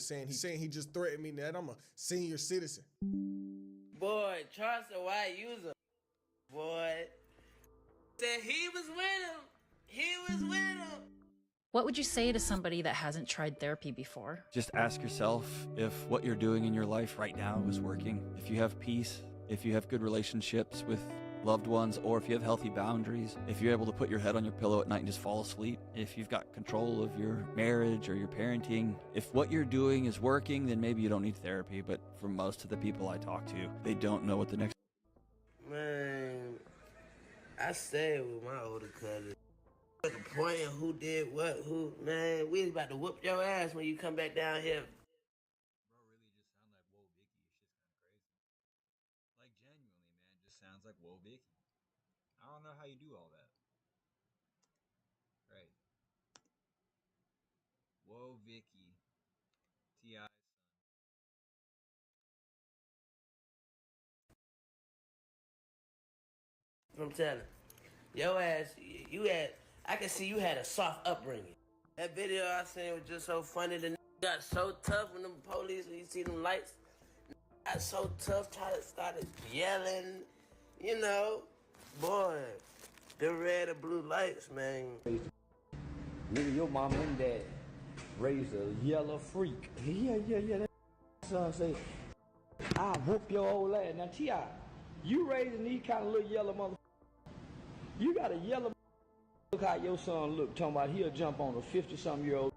saying he just threatened me that I'm a senior citizen. Boy, Charleston White user. Boy. Said he was with him. He was with him. What would you say to somebody that hasn't tried therapy before? Just ask yourself if what you're doing in your life right now is working. If you have peace, if you have good relationships with loved ones, or if you have healthy boundaries, if you're able to put your head on your pillow at night and just fall asleep, if you've got control of your marriage or your parenting, if what you're doing is working, then maybe you don't need therapy. But for most of the people I talk to, they don't know what the next... Man, I stayed with my older cousin. At the point of who did what, man, we was about to whoop your ass when you come back down here. Bro, really just sound like whoa Vicky. It's just kind of crazy. Like genuinely, man, just sounds like whoa Vicky. I don't know how you do all that. Right. Whoa Vicky. T.I.'s son. I'm telling your ass, I can see you had a soft upbringing. That video I seen was just so funny. The got so tough when the police, when you see them lights, got so tough, started yelling, you know. Boy, the red and blue lights, man. Nigga, your mama and dad raised a yellow freak. Yeah. That son say, I'll whoop your old ass. Now, T.I., you raising these kind of little yellow motherfuckers. You got a yellow. Look how your son look, talking about he'll jump on a 50-something-year-old.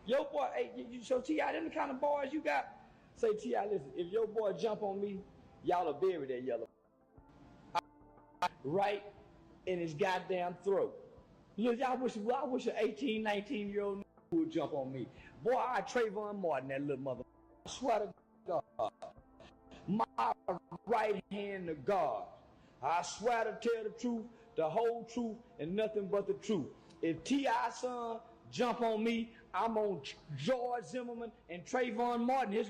Your boy, hey, so T.I., them the kind of boys you got? Say, T.I., listen, if your boy jump on me, y'all will bury that yellow. Right in his goddamn throat. Look, I wish an 18, 19-year-old would jump on me. Boy, I Trayvon Martin, that little mother. I swear to God. My right hand to God. I swear to tell the truth, the whole truth, and nothing but the truth. If T.I. son jump on me, I'm on George Zimmerman and Trayvon Martin.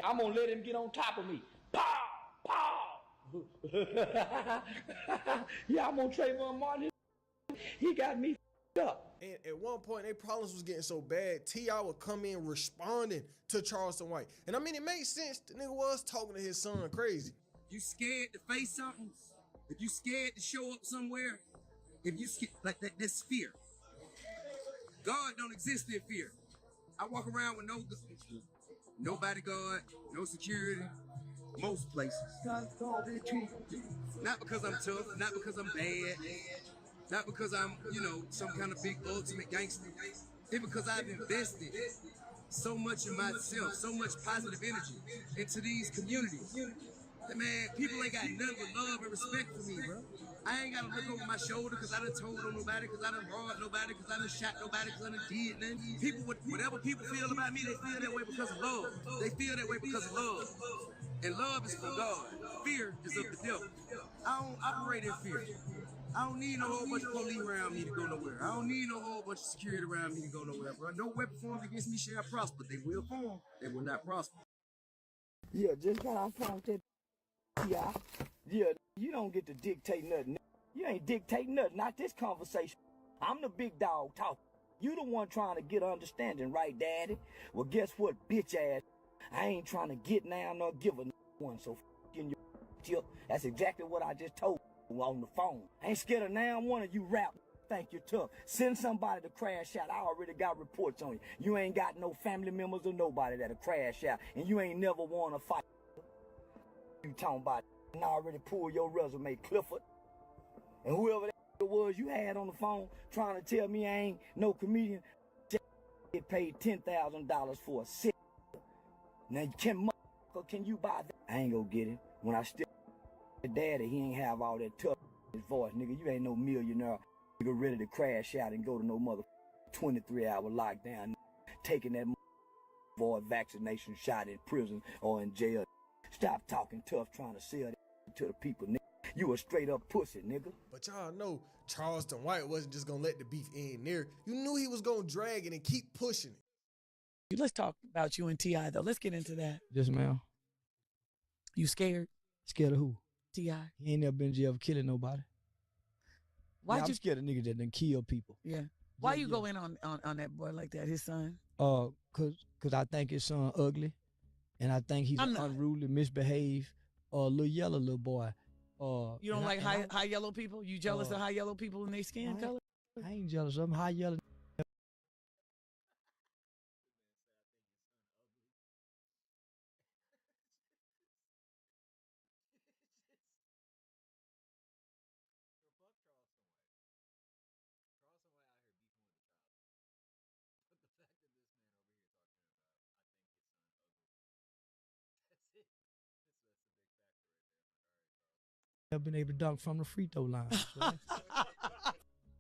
I'm gonna let him get on top of me. Pow! Pow! Yeah, I'm on Trayvon Martin. He got me up. And at one point, their problems was getting so bad, T.I. would come in responding to Charleston White. And I mean, it made sense. The nigga was talking to his son crazy. You scared to face something? If you scared to show up somewhere, if you scared, like that's fear. God don't exist in fear. I walk around with no bodyguard, no security, most places. Not because I'm tough, not because I'm bad, not because I'm, some kind of big ultimate gangster. It's because I've invested so much in myself, so much positive energy into these communities. Man, people ain't got nothing but love and respect for me, bro. I ain't gotta look over my shoulder because I done told on nobody, because I done robbed nobody, because I done shot nobody, because I done did nothing. People, whatever people feel about me, they feel that way because of love. They feel that way because of love. And love is from God. Fear is of the devil. I don't operate in fear. I don't need no whole bunch of police around me to go nowhere. I don't need no whole bunch of security around me to go nowhere, bro. No weapon formed against me shall prosper. They will form. They will not prosper. Yeah, just got off phone with that. Yeah, you don't get to dictate nothing. You ain't dictating nothing, not this conversation. I'm the big dog talking. You the one trying to get understanding, right, Daddy? Well, guess what, bitch ass? I ain't trying to get now nor give a one, so in your tip. That's exactly what I just told you on the phone. I ain't scared of now one of you rap. Think you're tough. Send somebody to crash out. I already got reports on you. You ain't got no family members or nobody that'll crash out, and you ain't never won a fight. You talking about, and I already pulled your resume, Clifford. And whoever that was you had on the phone trying to tell me I ain't no comedian, get paid $10,000 for a sit. Now, can you buy that? I ain't gonna get it. When I still daddy, he ain't have all that tough his voice, nigga. You ain't no millionaire, nigga, ready to crash out and go to no mother 23-hour lockdown, taking that void vaccination shot in prison or in jail. Stop talking tough, trying to sell that to the people, nigga. You a straight up pussy, nigga. But y'all know Charleston White wasn't just gonna let the beef end there. You knew he was gonna drag it and keep pushing it. Let's talk about you and T.I. though. Let's get into that. Yes, ma'am. You scared? Scared of who? T.I. He ain't never been in jail for killing nobody. Why'd I'm scared of niggas that done kill people. Yeah. Why you go in on that boy like that, his son? Cause I think his son ugly, and I think he's I'm an not. unruly, misbehaved, little yellow little boy. You don't like high yellow people? You jealous of high yellow people in their skin color? I ain't jealous of him. High yellow. Never been able to dunk from the free throw line. So I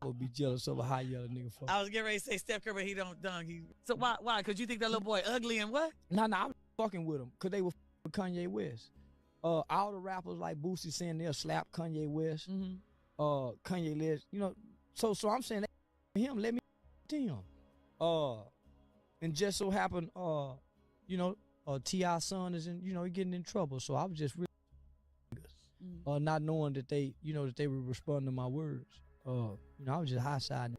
would be jealous of a high yellow nigga for. I was getting ready to say Steph Curry, but he don't dunk. So why? Because you think that little boy ugly and what? Nah, I was fucking with him because they were with Kanye West. All the rappers like Boosie saying they'll slap Kanye West. Kanye West, you know. So I'm saying that him, let me to him. And just so happened, T.I.'s son is in, he getting in trouble. So I was just really, not knowing that they, that they would respond to my words. I was just high siding.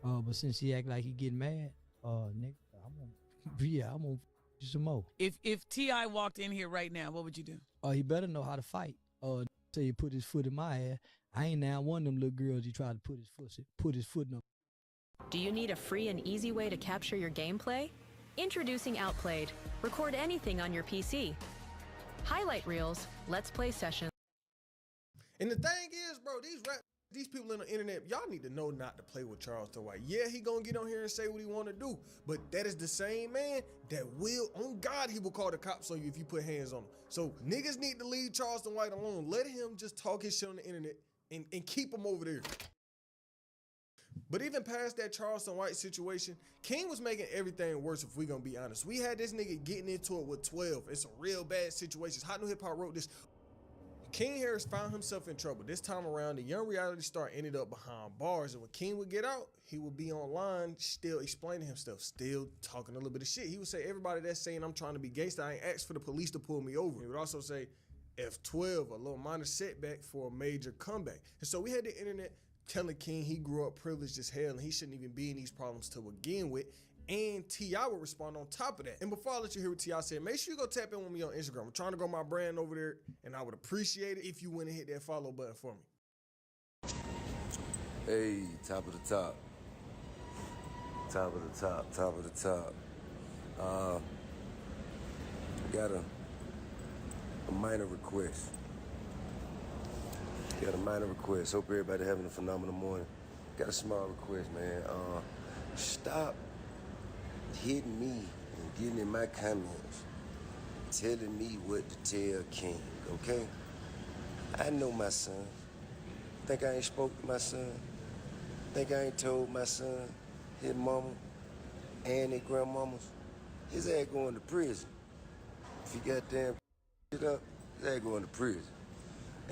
But since he act like he getting mad, nigga, I'm gonna some more. If T.I. walked in here right now, what would you do? He better know how to fight. Say he put his foot in my ass. I ain't now one of them little girls he tried to put his foot in. Do you need a free and easy way to capture your gameplay? Introducing Outplayed. Record anything on your PC. Highlight reels, let's play sessions. And the thing is, bro, these people on the internet, y'all need to know not to play with Charleston White. Yeah, he gonna get on here and say what he want to do, but that is the same man that will, on God, he will call the cops on you if you put hands on him. So niggas need to leave Charleston White alone. Let him just talk his shit on the internet and keep him over there. But even past that Charleston White situation, King was making everything worse if we gonna be honest. We had this nigga getting into it with 12 in some real bad situations. Hot New Hip Hop wrote this. King Harris found himself in trouble. This time around, the young reality star ended up behind bars, and when King would get out, he would be online still explaining himself, still talking a little bit of shit. He would say, everybody that's saying I'm trying to be gangster, I ain't asked for the police to pull me over. He would also say, F12, a little minor setback for a major comeback. And so we had the internet telling King he grew up privileged as hell and he shouldn't even be in these problems to begin with. And T.I. would respond on top of that. And before I let you hear what T.I. said, make sure you go tap in with me on Instagram. I'm trying to grow my brand over there, and I would appreciate it if you went and hit that follow button for me. Hey, top of the top. Top of the top, top of the top. Got a minor request. Hope everybody having a phenomenal morning. Got a small request, man. Stop hitting me and getting in my comments, telling me what to tell King, okay? I know my son. Think I ain't spoke to my son? Think I ain't told my son, his mama, and his grandmamas? His ass going to prison. If he goddamn it up, his ass going to prison.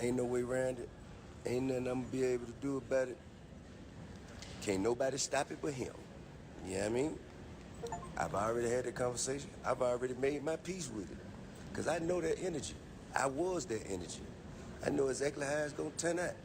Ain't no way around it. Ain't nothing I'm gonna be able to do about it. Can't nobody stop it but him. You know what I mean? I've already had that conversation. I've already made my peace with it. Because I know that energy. I was that energy. I know exactly how it's going to turn out.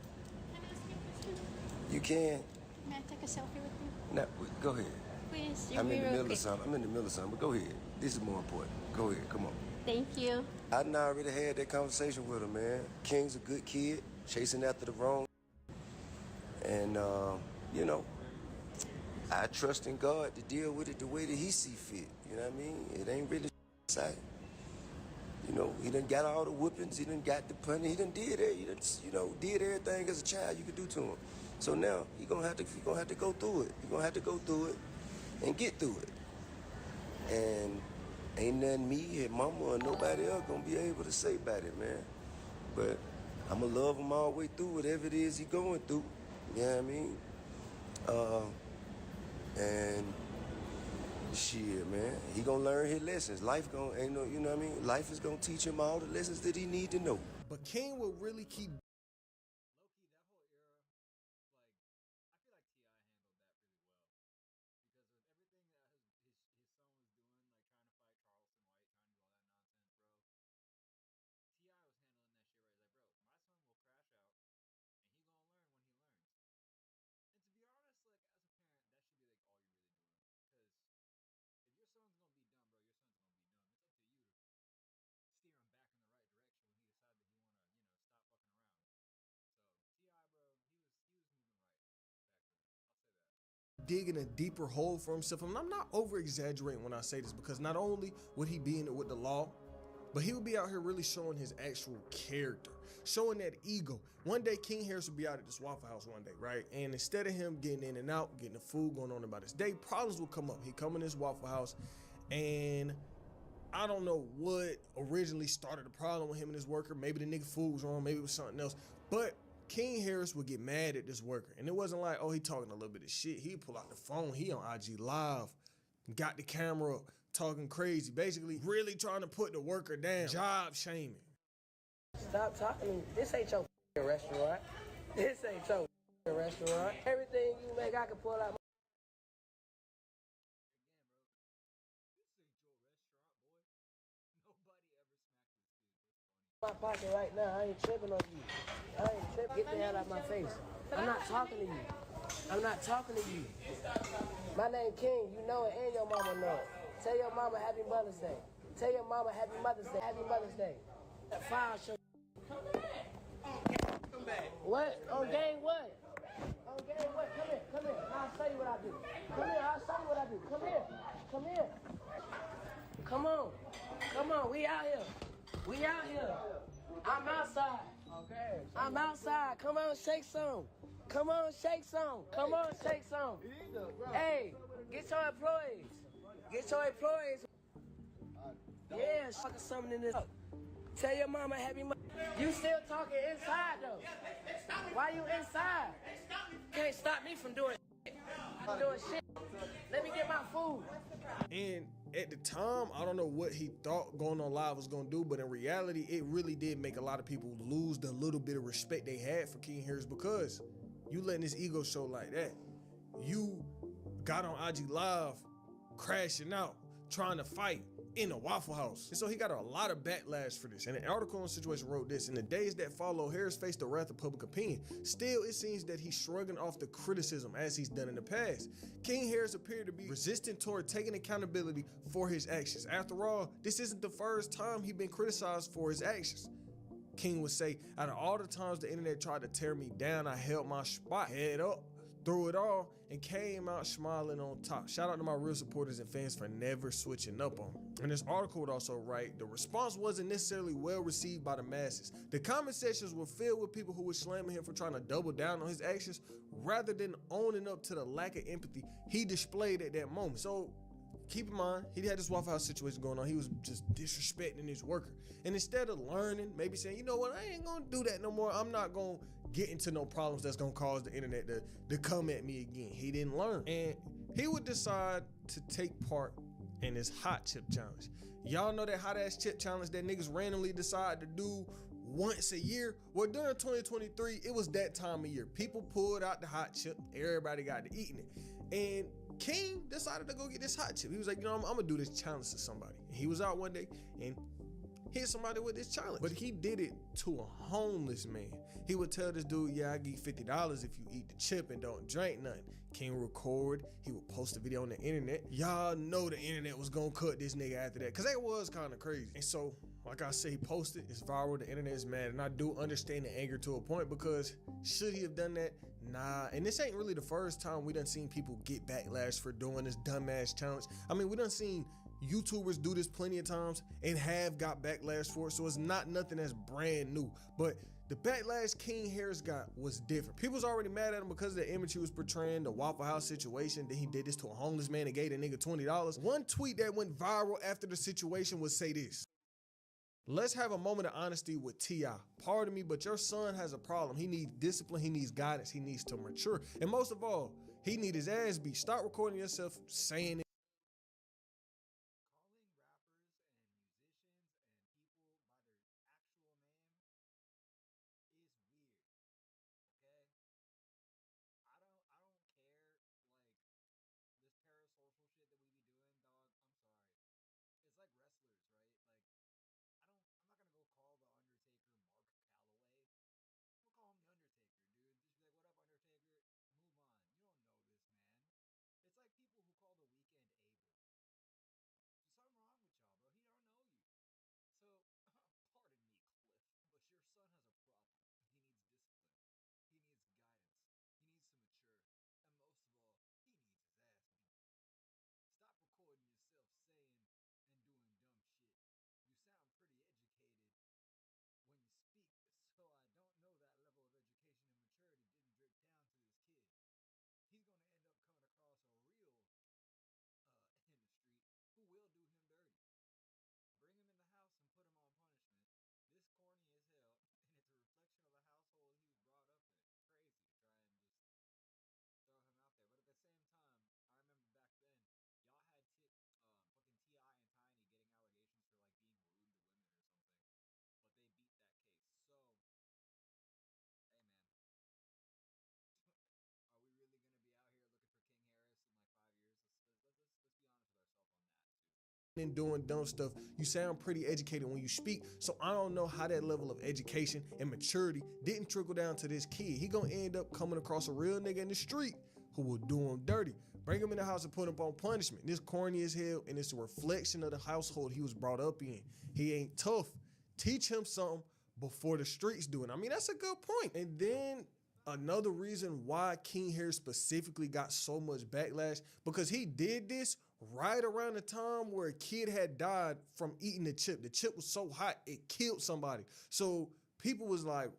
You can. May I take a selfie with you? No, go ahead. Please, I'm in the middle of something. But go ahead. This is more important. Go ahead. Come on. Thank you. I done already had that conversation with him, man. King's a good kid, chasing after the wrong. And, I trust in God to deal with it the way that he see fit. You know what I mean? It ain't really sight. He done got all the whoopings. He done got the punishment. He done did it. He done, did everything as a child you could do to him. So now he gonna have to go through it. He gonna have to go through it and get through it. And ain't nothing me, his mama, or nobody else gonna be able to say about it, man. But I'ma love him all the way through whatever it is he going through. You know what I mean? And shit, man, he gonna learn his lessons. Life Life is gonna teach him all the lessons that he need to know. But King will really keep digging a deeper hole for himself. And I'm not over exaggerating when I say this, because not only would he be in it with the law, but he would be out here really showing his actual character, showing that ego. One day, King Harris would be out at this Waffle House one day, right? And instead of him getting in and out, getting the food, going on about his day, problems would come up. He'd come in this Waffle House, and I don't know what originally started the problem with him and his worker. Maybe the nigga food was wrong, maybe it was something else. But King Harris would get mad at this worker. And it wasn't like, oh, he talking a little bit of shit. He'd pull out the phone, he on IG Live, got the camera up, talking crazy, basically really trying to put the worker down, job shaming. Stop talking to me. This ain't your restaurant. This ain't your restaurant. Everything you make, I can pull out my pocket right now. I ain't tripping on you. I ain't tripping. Get the hell out of my face. I'm not talking to you. I'm not talking to you. My name King. You know it, and your mama know it. Tell your mama Happy Mother's Day. Tell your mama Happy Mother's Day. Happy Mother's Day. File show. What? On game what? On game what? Come here. Come here. I'll show you what I do. Come here. I'll show you what I do. Come here. Come here. Come on. Come on. We out here. We out here. I'm outside. Okay. I'm outside. Come on, shake some. Come on, shake some. Come on, shake some. Hey, get your employees. Get your employees. Yeah, fucking something in this. Tell your mama Happy Mother. You still talking inside though. Why you inside? Can't stop me from doing shit. I'm doing shit. Let me get my food. And at the time, I don't know what he thought going on live was gonna do, but in reality, it really did make a lot of people lose the little bit of respect they had for King Harris, because you letting his ego show like that. You got on IG Live, crashing out, trying to fight in a Waffle House. And so he got a lot of backlash for this. And an article on the Situation wrote this: in the days that follow, Harris faced the wrath of public opinion. Still, it seems that he's shrugging off the criticism as he's done in the past. King Harris appeared to be resistant toward taking accountability for his actions. After all, this isn't the first time he's been criticized for his actions. King would say, out of all the times the internet tried to tear me down, I held my spot, head up, through it all, and came out smiling on top. Shout out to my real supporters and fans for never switching up on me. And this article would also write, the response wasn't necessarily well received by the masses. The comment sections were filled with people who were slamming him for trying to double down on his actions rather than owning up to the lack of empathy he displayed at that moment. So keep in mind, he had this Waffle House situation going on. He was just disrespecting his worker. And instead of learning, maybe saying, you know what, I ain't gonna do that no more. I'm not gonna get into no problems that's gonna cause the internet to come at me again. He didn't learn. And he would decide to take part in this hot chip challenge. Y'all know that hot ass chip challenge that niggas randomly decide to do once a year? Well, during 2023, it was that time of year. People pulled out the hot chip. Everybody got to eating it. And King decided to go get this hot chip. He was like, you know, I'm gonna do this challenge to somebody. And he was out one day and hit somebody with this challenge. But he did it to a homeless man. He would tell this dude, yeah, I give you $50 if you eat the chip and don't drink nothing. King would record, he would post a video on the internet. Y'all know the internet was gonna cut this nigga after that, because that was kind of crazy. And so, like I say, he posted, it's viral, the internet is mad, and I do understand the anger to a point, because should he have done that? Nah. And this ain't really the first time we done seen people get backlash for doing this dumbass challenge. I mean, we done seen YouTubers do this plenty of times and have got backlash for it, so it's not nothing that's brand new. But the backlash King Harris got was different. People's already mad at him because of the image he was portraying, the Waffle House situation. Then he did this to a homeless man and gave the nigga $20. One tweet that went viral after the situation would say this: let's have a moment of honesty with T.I. Pardon me, but your son has a problem. He needs discipline, he needs guidance, he needs to mature. And most of all, he need his ass beat. Start recording yourself saying it. It's like people who call The Weeknd and doing dumb stuff. You sound pretty educated when you speak, so I don't know how that level of education and maturity didn't trickle down to this kid. He gonna end up coming across a real nigga in the street who will do him dirty. Bring him in the house and put him on punishment. This corny as hell, and it's a reflection of the household he was brought up in. He ain't tough. Teach him something before the streets do it. I mean, that's a good point. And then another reason why King Harris specifically got so much backlash, because he did this right around the time where a kid had died from eating the chip. The chip was so hot, it killed somebody. So people was like,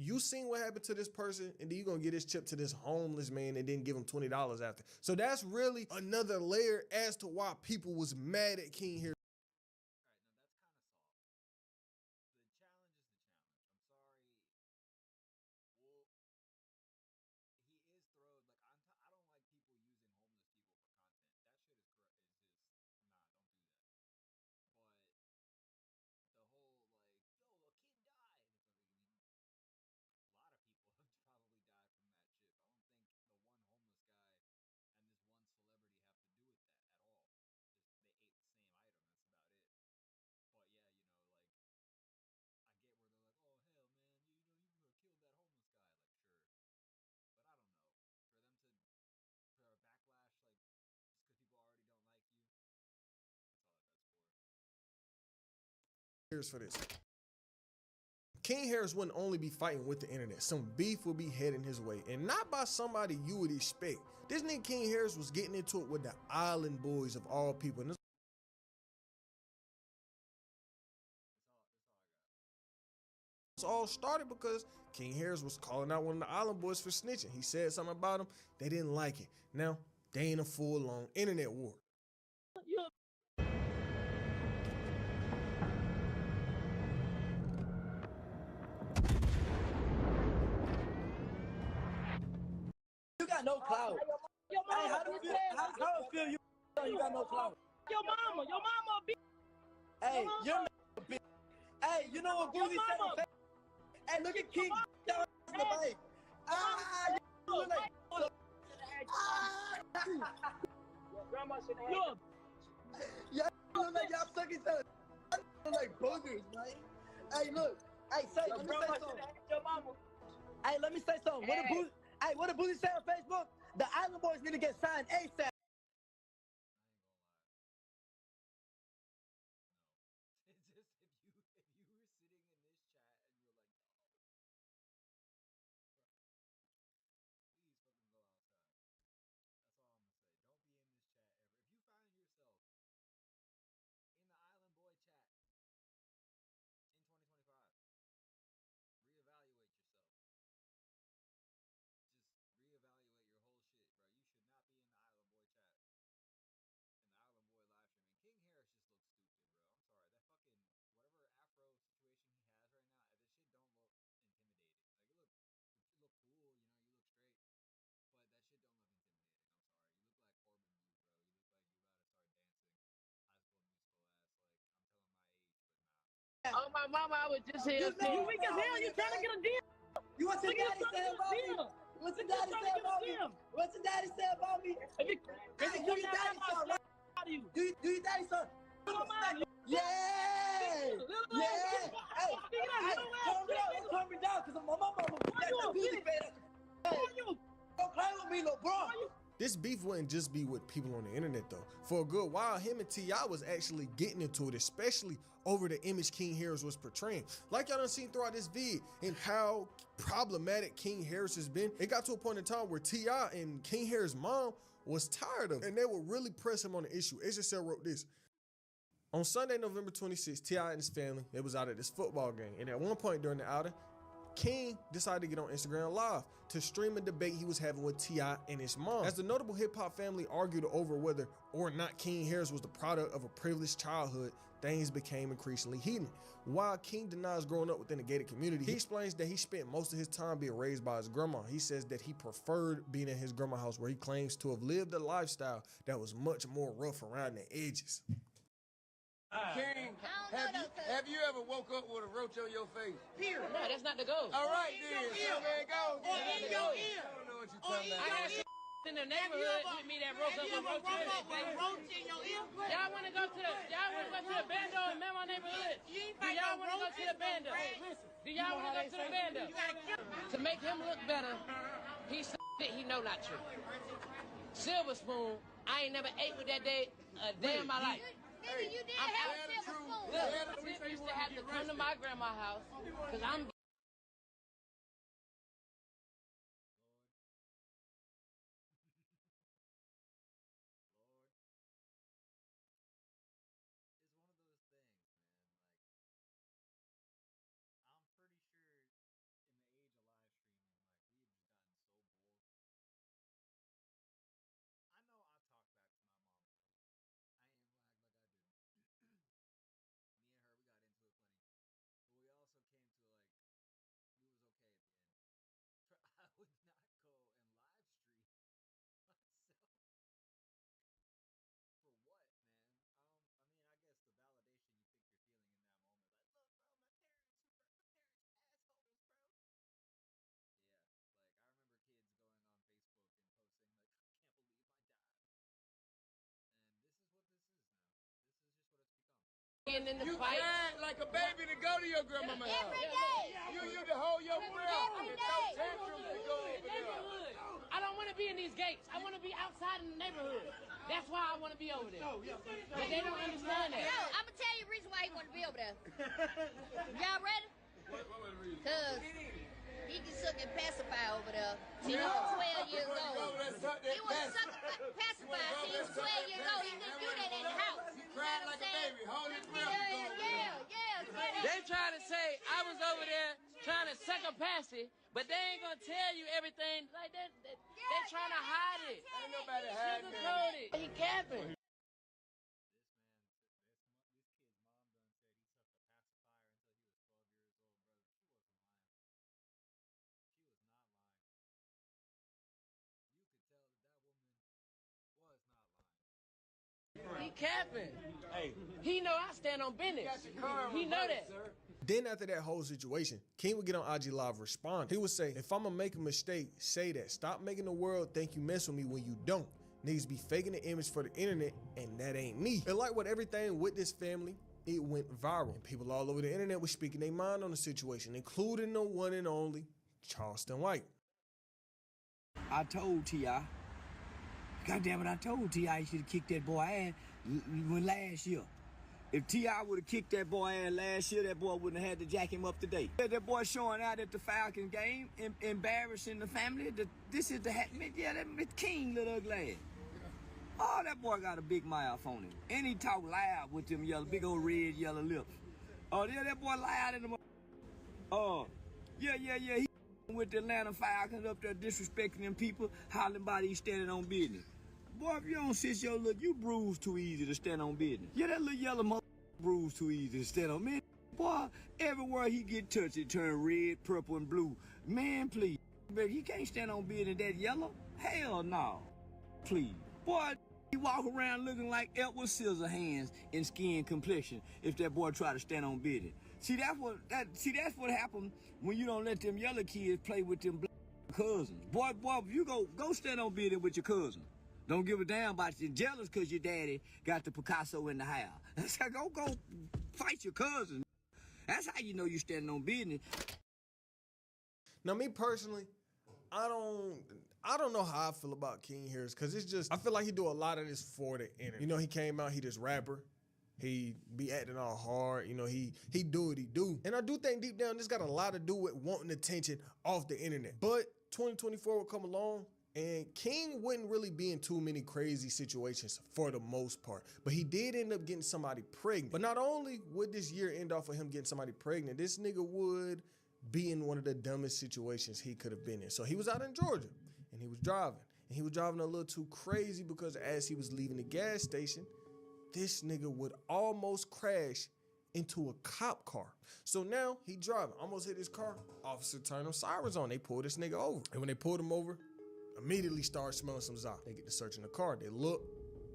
you seen what happened to this person, and then you're gonna get this chip to this homeless man and then give him $20 after. So that's really another layer as to why people was mad at King Harris. For this. King Harris wouldn't only be fighting with the internet. Some beef would be heading his way, and not by somebody you would expect. This nigga King Harris was getting into it with the Island Boys of all people. And this all started because King Harris was calling out one of the Island Boys for snitching. He said something about him. They didn't like it. Now, they ain't a full-on internet war. You got no clout. Your mama, Hey, how do you feel? You got no clout. Your mama a bitch. Hey, you're not a bitch. Hey, you know what Boozy said on Facebook? Hey, look at King down in the bike. You look like Grandma should have. y'all look like y'all suck each other. Look like boogers, man. Hey, look. Hey, let me say something. Your mama. Hey, let me say something. What did Boozy say on Facebook? The Island Boys need to get signed ASAP. Oh, my mama, I was just here. You weak as hell. You trying to get a deal? You want your daddy say about me? What's your daddy say about me? What's your daddy say about me? Hey, do your daddy son, right? Do your daddy son? Yeah! Yeah! Hey, calm me down, because my mama got the music bed. Don't play with me, little bro. This beef wouldn't just be with people on the internet though. For a good while, him and T.I. was actually getting into it, especially over the image King Harris was portraying. Like y'all done seen throughout this vid and how problematic King Harris has been. It got to a point in time where T.I. and King Harris' mom was tired of it, and they would really press him on the issue. HSL wrote this. On Sunday, November 26th, T.I. and his family, they was out at this football game. And at one point during the outing, King decided to get on Instagram Live to stream a debate he was having with T.I. and his mom. As the notable hip-hop family argued over whether or not King Harris was the product of a privileged childhood, things became increasingly heated. While King denies growing up within a gated community, he explains that he spent most of his time being raised by his grandma. He says that he preferred being in his grandma's house, where he claims to have lived a lifestyle that was much more rough around the edges. King, have you ever woke up with a roach on your face? Here. No, that's not the goal. All right, then. So there it goes. Or in your ear. I don't know what you're talking about. in the neighborhood with me that broke up with roach in your ear? Y'all wanna go to the bando in my neighborhood? Do y'all wanna go to the bando? Do y'all wanna go to the bando? To make him look better, he said he know not to. Silver spoon, I ain't never ate with that day a day in my life. Nigga, you did have a silver spoon. Look, Tip used to have to come to my grandma's house, because I'm in the You fight. cried like a baby to go to your grandmama's house. Every day. You to hold your breath and no tantrums to go over there. I don't want to be in these gates. I want to be outside in the neighborhood. That's why I want to be over there. But they don't understand that. No, I'm gonna tell you the reason why he want to be over there. Y'all ready? Cause he can suck and pacify over there. Till he was 12 years old. He was suck and pacify till he was 12 years old. He couldn't do that in the house. You cried like a baby. Hold your breath. Yeah. They trying to say I was over there trying to suck a passy, but they ain't gonna tell you everything like that. They trying to hide it. Ain't nobody hiding Sugarcoat it. He capping. He capping. Hey, he know I stand on business. He know that. Then after that whole situation, King would get on IG Live, respond. He would say, if I'm gonna make a mistake, say that. Stop making the world think you mess with me when you don't. Niggas be faking the image for the internet, and that ain't me. And like with everything with this family, it went viral. And people all over the internet were speaking their mind on the situation, including the one and only Charleston White. I told T.I. God damn it, I told T.I. he should have kicked that boy ass when last year. If T.I. would have kicked that boy ass last year, that boy wouldn't have had to jack him up today. That boy showing out at the Falcons game, embarrassing the family. This is the King, little ugly ass. Oh, that boy got a big mouth on him. And he talk loud with them big old red, yellow lips. Oh, yeah, that boy loud in the... Oh, yeah. He with the Atlanta Falcons up there disrespecting them people, hollering about he standing on business. Boy, if you don't sit your look, you bruise too easy to stand on business. Yeah, that little yellow mother bruise too easy to stand on. Man, boy, everywhere he get touched, it turn red, purple, and blue. Man, please. But he can't stand on business that yellow. Hell no. Please. Boy, he walk around looking like Edward Scissorhands in skin complexion if that boy try to stand on business. See, that's what happened when you don't let them yellow kids play with them black cousins. Boy, you go stand on business with your cousin. Don't give a damn about you. Jealous because your daddy got the Picasso in the house. That's how go fight your cousin. That's how you know you standing on business. Now, me personally, I don't know how I feel about King Harris, because it's just, I feel like he do a lot of this for the internet. You know, he came out, he this rapper. He be acting all hard. You know, he do what he do. And I do think deep down this got a lot to do with wanting attention off the internet. But 2024 will come along, and King wouldn't really be in too many crazy situations for the most part. But he did end up getting somebody pregnant. But not only would this year end off with him getting somebody pregnant, this nigga would be in one of the dumbest situations he could have been in. So he was out in Georgia, and he was driving. And he was driving a little too crazy, because as he was leaving the gas station, this nigga would almost crash into a cop car. So now he driving, almost hit his car. Officer turned them sirens on. They pulled this nigga over. And when they pulled him over, immediately start smelling some Zop. They get to searching the car. They look,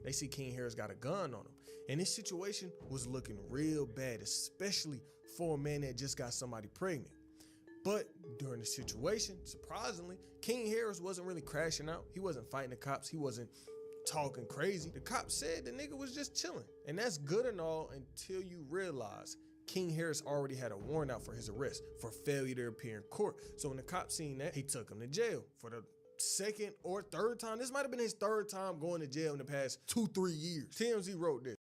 they see King Harris got a gun on him. And this situation was looking real bad, especially for a man that just got somebody pregnant. But During the situation, surprisingly, King Harris wasn't really crashing out. He wasn't fighting the cops. He wasn't talking crazy. The cops said the nigga was just chilling. And that's good and all until you realize King Harris already had a warrant out for his arrest for failure to appear in court. So when the cops seen that, he took him to jail for the second or third time. This might have been his third time going to jail in the past 2-3 years. TMZ wrote this.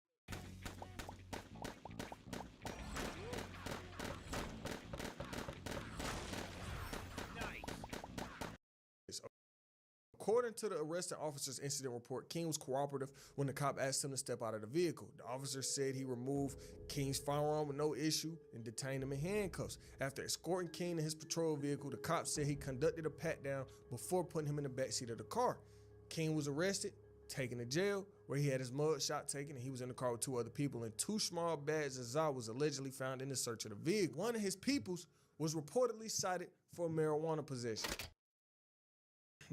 According to the arresting officer's incident report, King was cooperative when the cop asked him to step out of the vehicle. The officer said he removed King's firearm with no issue and detained him in handcuffs. After escorting King to his patrol vehicle, the cop said he conducted a pat-down before putting him in the backseat of the car. King was arrested, taken to jail, where he had his mug shot taken, and he was in the car with 2 other people, and 2 small bags of Za was allegedly found in the search of the vehicle. One of his peoples was reportedly cited for marijuana possession.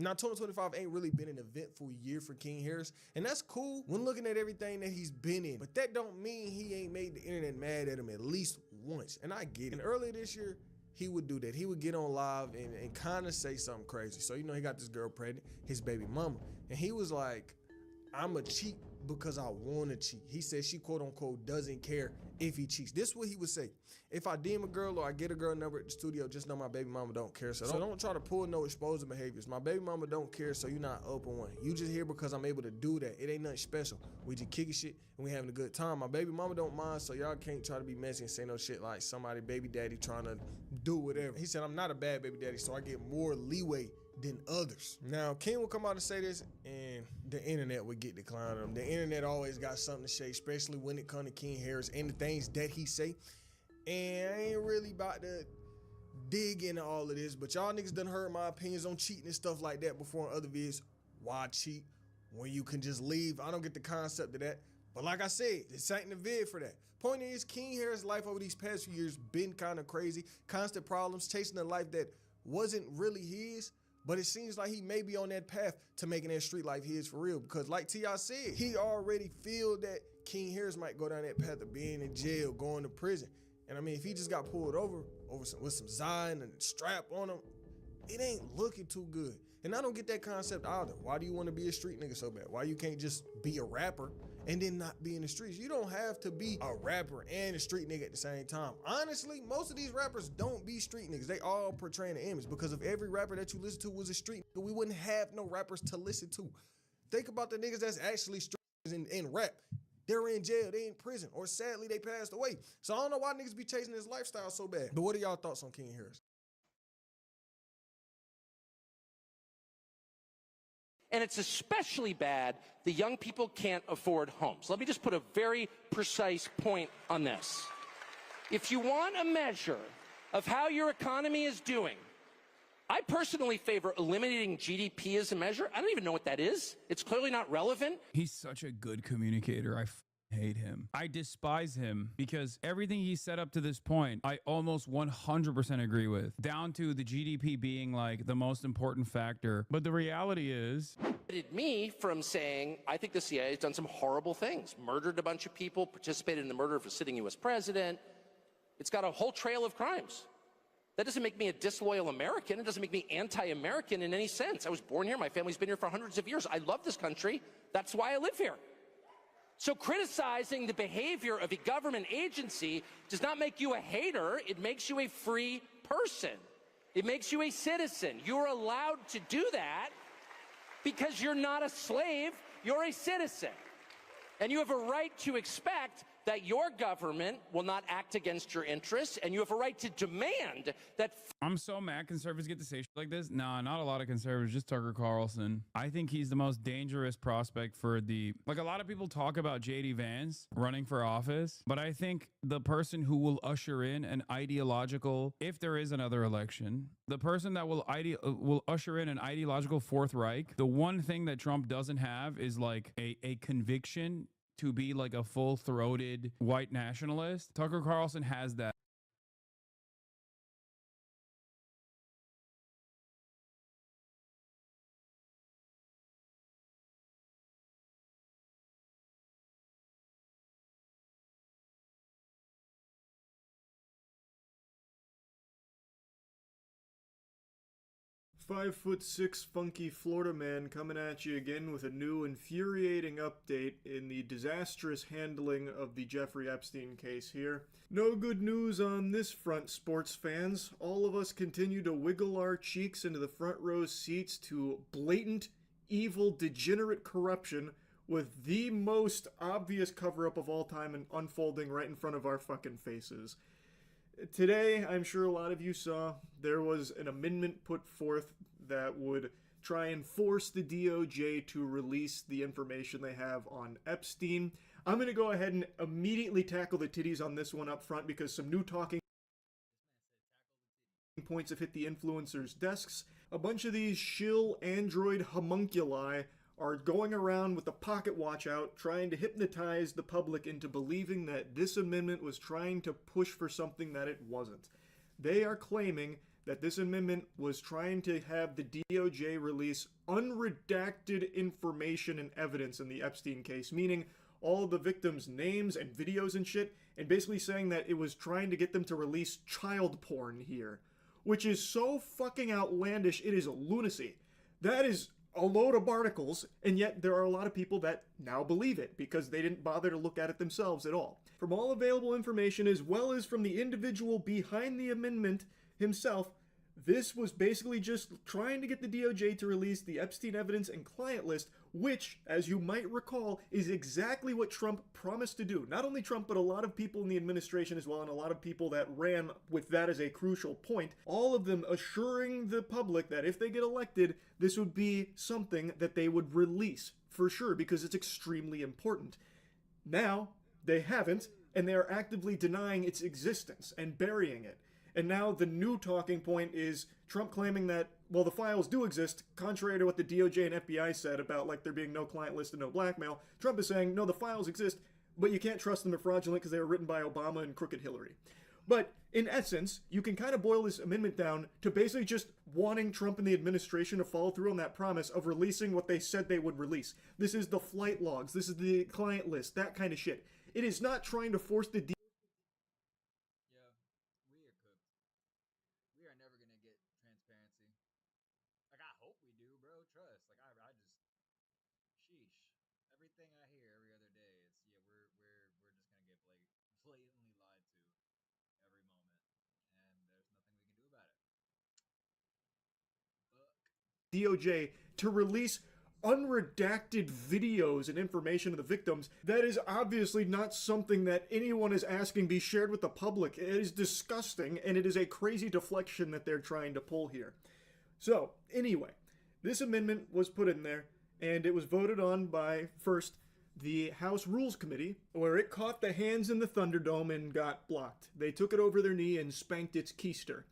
Now, 2025 ain't really been an eventful year for King Harris, and that's cool when looking at everything that he's been in, but that don't mean he ain't made the internet mad at him at least once, and I get it. And earlier this year, he would do that. He would get on live and kind of say something crazy. So, you know, he got this girl pregnant, his baby mama, and he was like, I'm a cheat because I want to cheat. He said she, quote unquote, doesn't care if he cheats. This is what he would say. If I DM a girl or I get a girl number at the studio, just know my baby mama don't care. So don't try to pull no exposing behaviors. My baby mama don't care, so you're not up on one. You just here because I'm able to do that. It ain't nothing special. We just kicking shit and we having a good time. My baby mama don't mind, so y'all can't try to be messy and say no shit like somebody baby daddy trying to do whatever. He said, I'm not a bad baby daddy, so I get more leeway than others. Now, King will come out and say this, and the internet would get declined on him. The internet always got something to say, especially when it comes to King Harris and the things that he say. And I ain't really about to dig into all of this, but y'all niggas done heard my opinions on cheating and stuff like that before in other videos. Why cheat when you can just leave? I don't get the concept of that. But like I said, this ain't the vid for that. Point is, King Harris' life over these past few years been kind of crazy. Constant problems, chasing a life that wasn't really his. But it seems like he may be on that path to making that street life his for real. Because like T.I. said, he already feel that King Harris might go down that path of being in jail, going to prison. And I mean, if he just got pulled over with some Zion and a strap on him, it ain't looking too good. And I don't get that concept either. Why do you want to be a street nigga so bad? Why you can't just be a rapper and then not be in the streets? You don't have to be a rapper and a street nigga at the same time. Honestly, most of these rappers don't be street niggas. They all portraying an image, because if every rapper that you listen to was a street nigga, we wouldn't have no rappers to listen to. Think about the niggas that's actually street niggas in rap. They're in jail, they in prison, or sadly they passed away. So I don't know why niggas be chasing this lifestyle so bad. But what are y'all thoughts on King Harris? And it's especially bad the young people can't afford homes. Let me just put a very precise point on this. If you want a measure of how your economy is doing, I personally favor eliminating GDP as a measure. I don't even know what that is. It's clearly not relevant. He's such a good communicator. I hate him. I despise him because everything he said up to this point, I almost 100% agree with, down to the GDP being like the most important factor. But the reality is, me from saying, I think the CIA has done some horrible things, murdered a bunch of people, participated in the murder of a sitting US president. It's got a whole trail of crimes. That doesn't make me a disloyal American. It doesn't make me anti-American in any sense. I was born here. My family's been here for hundreds of years. I love this country. That's why I live here. So criticizing the behavior of a government agency does not make you a hater. It makes you a free person. It makes you a citizen. You're allowed to do that because you're not a slave. You're a citizen. And you have a right to expect that your government will not act against your interests, and you have a right to demand that. I'm so mad conservatives get to say shit like this. Nah, not a lot of conservatives, just Tucker Carlson. I think he's the most dangerous prospect for the, like, a lot of people talk about JD Vance running for office, but I think the person who will usher in an ideological, if there is another election, the person that will usher in an ideological Fourth Reich, the one thing that Trump doesn't have is like a conviction to be like a full-throated white nationalist. Tucker Carlson has that. 5'6" funky Florida man coming at you again with a new infuriating update in the disastrous handling of the Jeffrey Epstein case here. No good news on this front, sports fans. All of us continue to wiggle our cheeks into the front row seats to blatant, evil, degenerate corruption with the most obvious cover-up of all time and unfolding right in front of our fucking faces. Today, I'm sure a lot of you saw, there was an amendment put forth that would try and force the DOJ to release the information they have on Epstein. I'm going to go ahead and immediately tackle the titties on this one up front because some new talking points have hit the influencers' desks. A bunch of these shill android homunculi are going around with the pocket watch out trying to hypnotize the public into believing that this amendment was trying to push for something that it wasn't. They are claiming that this amendment was trying to have the DOJ release unredacted information and evidence in the Epstein case, meaning all of the victims' names and videos and shit, and basically saying that it was trying to get them to release child porn here, which is so fucking outlandish, it is lunacy. That is a load of barnacles, and yet there are a lot of people that now believe it because they didn't bother to look at it themselves at all. From all available information, as well as from the individual behind the amendment himself, this was basically just trying to get the DOJ to release the Epstein evidence and client list, which, as you might recall, is exactly what Trump promised to do. Not only Trump, but a lot of people in the administration as well, and a lot of people that ran with that as a crucial point. All of them assuring the public that if they get elected, this would be something that they would release, for sure, because it's extremely important. Now, they haven't, and they are actively denying its existence and burying it. And now the new talking point is Trump claiming that, well, the files do exist, contrary to what the DOJ and FBI said about, like, there being no client list and no blackmail. Trump is saying, no, the files exist, but you can't trust them, they're fraudulent because they were written by Obama and crooked Hillary. But in essence, you can kind of boil this amendment down to basically just wanting Trump and the administration to follow through on that promise of releasing what they said they would release. This is the flight logs, this is the client list, that kind of shit. It is not trying to force the DOJ to release unredacted videos and information of the victims. That is obviously not something that anyone is asking be shared with the public. It is disgusting, and it is a crazy deflection that they're trying to pull here. So, anyway, this amendment was put in there, and it was voted on by, first, the House Rules Committee, where it caught the hands in the Thunderdome and got blocked. They took it over their knee and spanked its keister.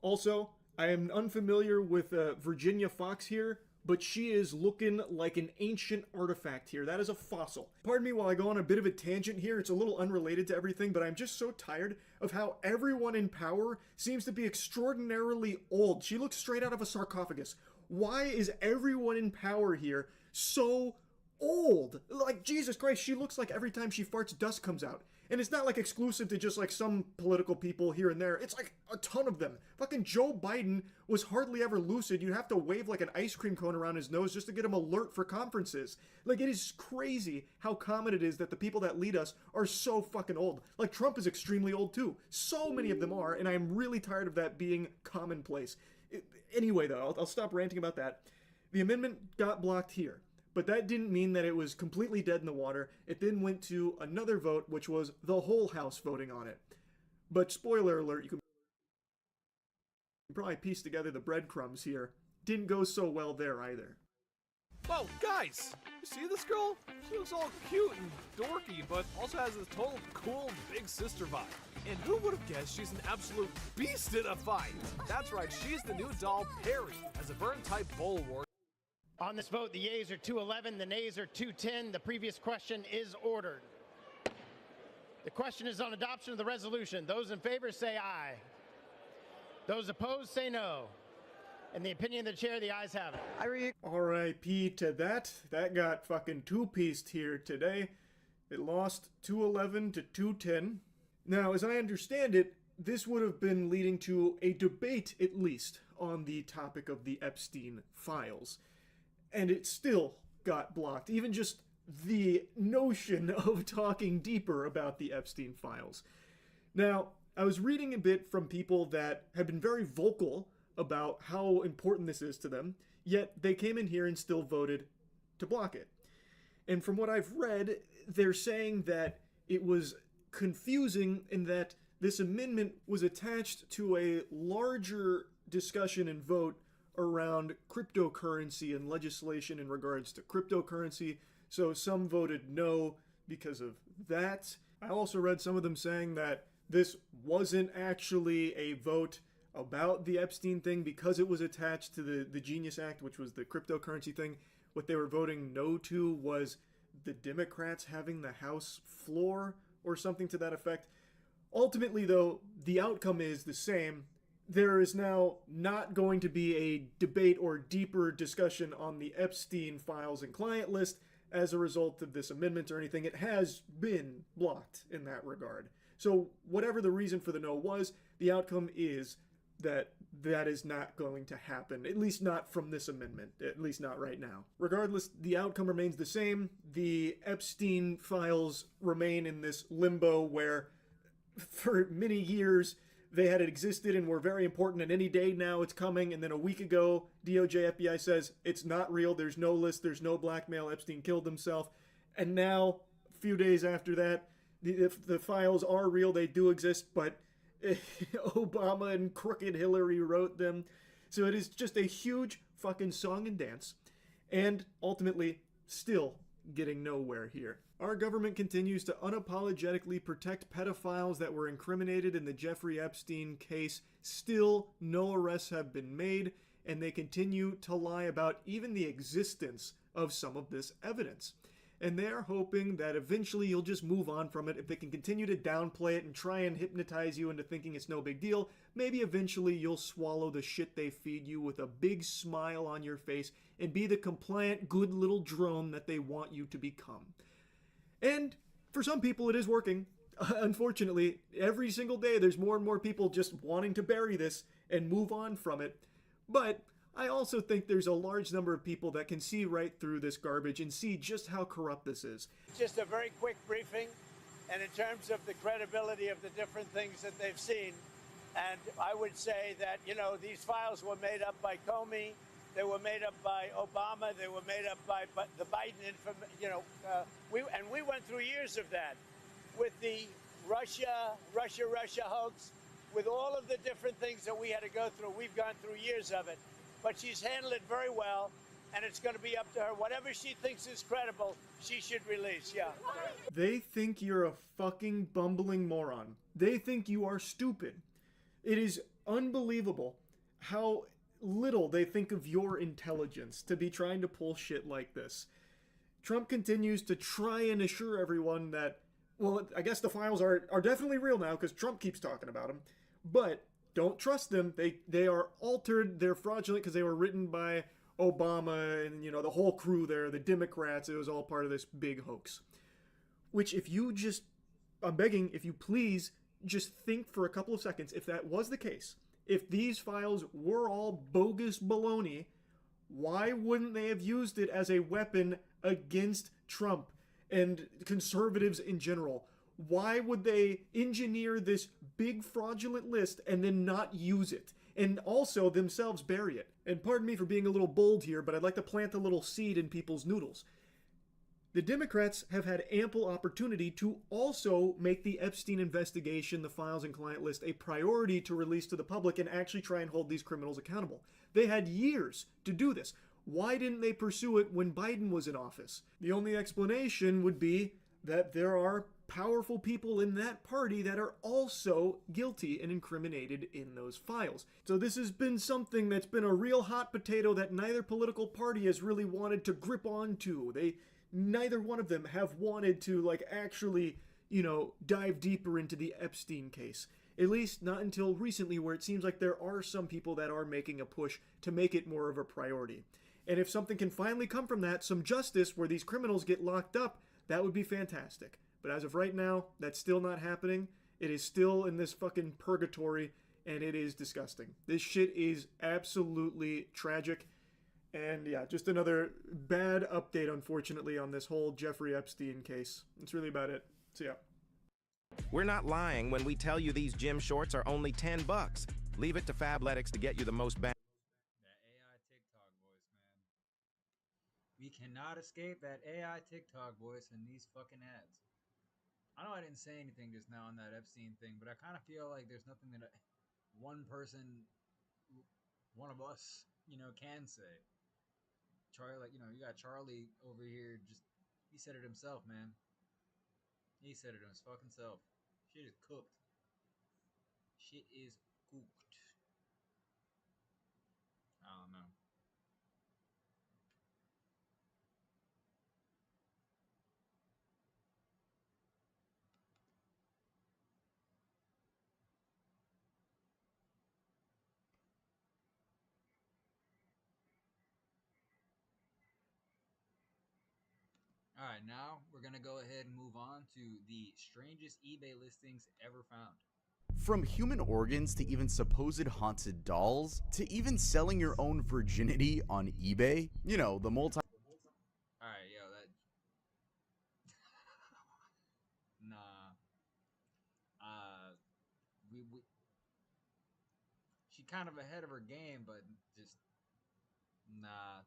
Also, I am unfamiliar with Virginia Fox here, but she is looking like an ancient artifact here. That is a fossil. Pardon me while I go on a bit of a tangent here. It's a little unrelated to everything, but I'm just so tired of how everyone in power seems to be extraordinarily old. She looks straight out of a sarcophagus. Why is everyone in power here so old? Like, Jesus Christ, she looks like every time she farts, dust comes out. And it's not like exclusive to just like some political people here and there. It's like a ton of them. Fucking Joe Biden was hardly ever lucid. You'd have to wave like an ice cream cone around his nose just to get him alert for conferences. Like, it is crazy how common it is that the people that lead us are so fucking old. Like, Trump is extremely old too. So many of them are, and I am really tired of that being commonplace. Anyway though, I'll stop ranting about that. The amendment got blocked here. But that didn't mean that it was completely dead in the water. It then went to another vote, which was the whole House voting on it. But spoiler alert, you can probably piece together the breadcrumbs here. Didn't go so well there either. Whoa, guys! You see this girl? She looks all cute and dorky, but also has this total cool big sister vibe. And who would have guessed she's an absolute beast in a fight? That's right, she's the new doll Perry, as a burn-type bulwark. On this vote, the yeas are 211, the nays are 210. The previous question is ordered. The question is on adoption of the resolution. Those in favor say aye. Those opposed say no. In the opinion of the chair, the ayes have it. R.I.P. to that. That got fucking two-pieced here today. It lost 211 to 210. Now, as I understand it, this would have been leading to a debate, at least, on the topic of the Epstein files. And it still got blocked. Even just the notion of talking deeper about the Epstein files. Now, I was reading a bit from people that have been very vocal about how important this is to them, yet they came in here and still voted to block it. And from what I've read, they're saying that it was confusing in that this amendment was attached to a larger discussion and vote around cryptocurrency and legislation in regards to cryptocurrency. So some voted no because of that. I also read some of them saying that this wasn't actually a vote about the Epstein thing because it was attached to the Genius Act, which was the cryptocurrency thing. What they were voting no to was the Democrats having the House floor or something to that effect. Ultimately, though, the outcome is the same. There is now not going to be a debate or deeper discussion on the Epstein files and client list as a result of this amendment or anything. It has been blocked in that regard. So whatever the reason for the no was, the outcome is that that is not going to happen, at least not from this amendment, at least not right now. Regardless, the outcome remains the same. The Epstein files remain in this limbo where for many years they had existed and were very important, and any day now it's coming, and then a week ago DOJ, FBI says it's not real, there's no list, there's no blackmail, Epstein killed himself, and now a few days after that, if the files are real, they do exist, but Obama and crooked Hillary wrote them. So it is just a huge fucking song and dance, and ultimately still getting nowhere here. Our government continues to unapologetically protect pedophiles that were incriminated in the Jeffrey Epstein case. Still, no arrests have been made, and they continue to lie about even the existence of some of this evidence. And they're hoping that eventually you'll just move on from it. If they can continue to downplay it and try and hypnotize you into thinking it's no big deal, maybe eventually you'll swallow the shit they feed you with a big smile on your face and be the compliant, good little drone that they want you to become. And for some people it is working. Unfortunately, every single day there's more and more people just wanting to bury this and move on from it. But I also think there's a large number of people that can see right through this garbage and see just how corrupt this is. Just a very quick briefing, and in terms of the credibility of the different things that they've seen, and I would say that, you know, these files were made up by Comey, they were made up by Obama, they were made up by the Biden, we went through years of that with the Russia hoax, with all of the different things that we had to go through. We've gone through years of it. But she's handled it very well, and it's going to be up to her. Whatever she thinks is credible, she should release, yeah. They think you're a fucking bumbling moron. They think you are stupid. It is unbelievable how little they think of your intelligence to be trying to pull shit like this. Trump continues to try and assure everyone that, well, I guess the files are definitely real now because Trump keeps talking about them, but don't trust them. They are altered. They're fraudulent because they were written by Obama and, you know, the whole crew there, the Democrats. It was all part of this big hoax. Which if you just, I'm begging, if you please just think for a couple of seconds, if that was the case, if these files were all bogus baloney, why wouldn't they have used it as a weapon against Trump and conservatives in general? Why would they engineer this big fraudulent list and then not use it? And also themselves bury it. And pardon me for being a little bold here, but I'd like to plant a little seed in people's noodles. The Democrats have had ample opportunity to also make the Epstein investigation, the files and client list, a priority to release to the public and actually try and hold these criminals accountable. They had years to do this. Why didn't they pursue it when Biden was in office? The only explanation would be that there are powerful people in that party that are also guilty and incriminated in those files. So this has been something that's been a real hot potato that neither political party has really wanted to grip onto. Neither one of them have wanted to, actually, dive deeper into the Epstein case. At least not until recently, where it seems like there are some people that are making a push to make it more of a priority. And if something can finally come from that, some justice where these criminals get locked up, that would be fantastic. But as of right now, that's still not happening. It is still in this fucking purgatory, and it is disgusting. This shit is absolutely tragic. And yeah, just another bad update, unfortunately, on this whole Jeffrey Epstein case. That's really about it. So yeah. We're not lying when we tell you these gym shorts are only $10. Leave it to Fabletics to get you the most bang. That AI TikTok voice, man. We cannot escape that AI TikTok voice in these fucking ads. I know I didn't say anything just now on that Epstein thing, but I kind of feel like there's nothing that one person, one of us, can say. Charlie, like, you got Charlie over here, he said it himself, man. He said it his fucking self. Shit is cooked. Shit is cooked. I don't know. Alright, now we're going to go ahead and move on to the strangest eBay listings ever found. From human organs to even supposed haunted dolls to even selling your own virginity on eBay, the multi. Alright, yo, that. Nah. She kind of ahead of her game, but just. Nah.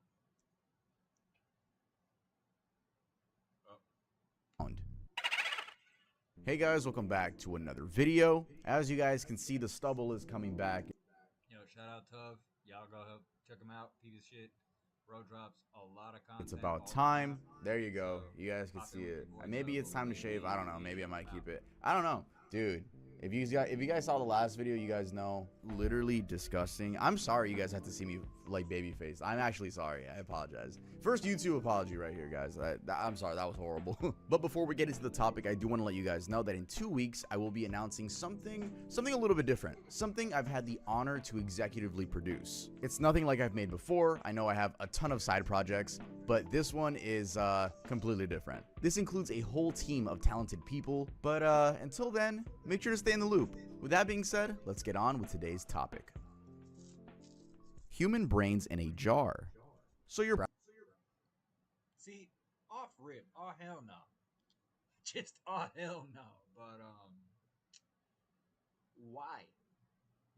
Hey guys, welcome back to another video. As you guys can see, the stubble is coming back. Yo, shout out Tov. Y'all go help check him out. Piece of shit. Bro drops a lot of content. It's about time. There you go. You guys can see it. Maybe it's time to shave. I don't know. Maybe I might keep it. I don't know. Dude, if you guys saw the last video, you guys know. Literally disgusting. I'm sorry you guys have to see me like baby face. I'm actually sorry. I apologize. First YouTube apology right here, guys. I'm sorry. That was horrible. But before we get into the topic, I do want to let you guys know that in 2 weeks, I will be announcing something a little bit different. Something I've had the honor to executively produce. It's nothing like I've made before. I know I have a ton of side projects, but this one is completely different. This includes a whole team of talented people, but until then, make sure to stay in the loop. With that being said, let's get on with today's topic. Human brains in a jar. So you're... See, off rip. Oh, hell no. Just, oh, hell no. But, why?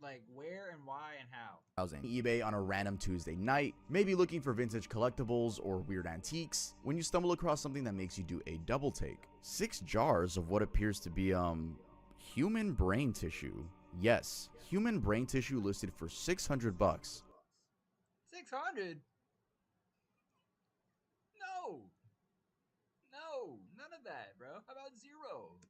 Like, where and why and how? Browsing eBay on a random Tuesday night, maybe looking for vintage collectibles or weird antiques, when you stumble across something that makes you do a double take. 6 jars of what appears to be, human brain tissue. Yes, human brain tissue listed for $600. 600? No, none of that, bro. How about 0?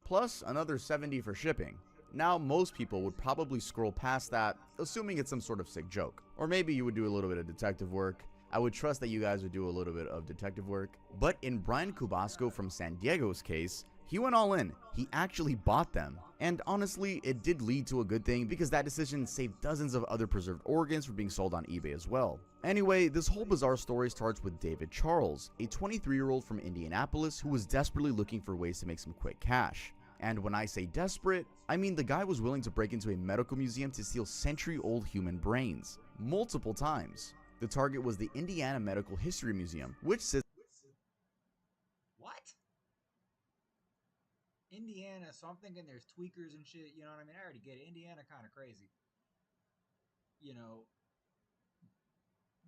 Plus another $70 for shipping. Now, most people would probably scroll past that, assuming it's some sort of sick joke. Or maybe you would do a little bit of detective work. I would trust that you guys would do a little bit of detective work. But in Brian Kubasco from San Diego's case, he went all in. He actually bought them. And honestly, it did lead to a good thing because that decision saved dozens of other preserved organs from being sold on eBay as well. Anyway, this whole bizarre story starts with David Charles, a 23-year-old from Indianapolis who was desperately looking for ways to make some quick cash. And when I say desperate, I mean the guy was willing to break into a medical museum to steal century-old human brains. Multiple times. The target was the Indiana Medical History Museum, which sits... What? Indiana, so I'm thinking there's tweakers and shit, you know what I mean? I already get it. Indiana kind of crazy.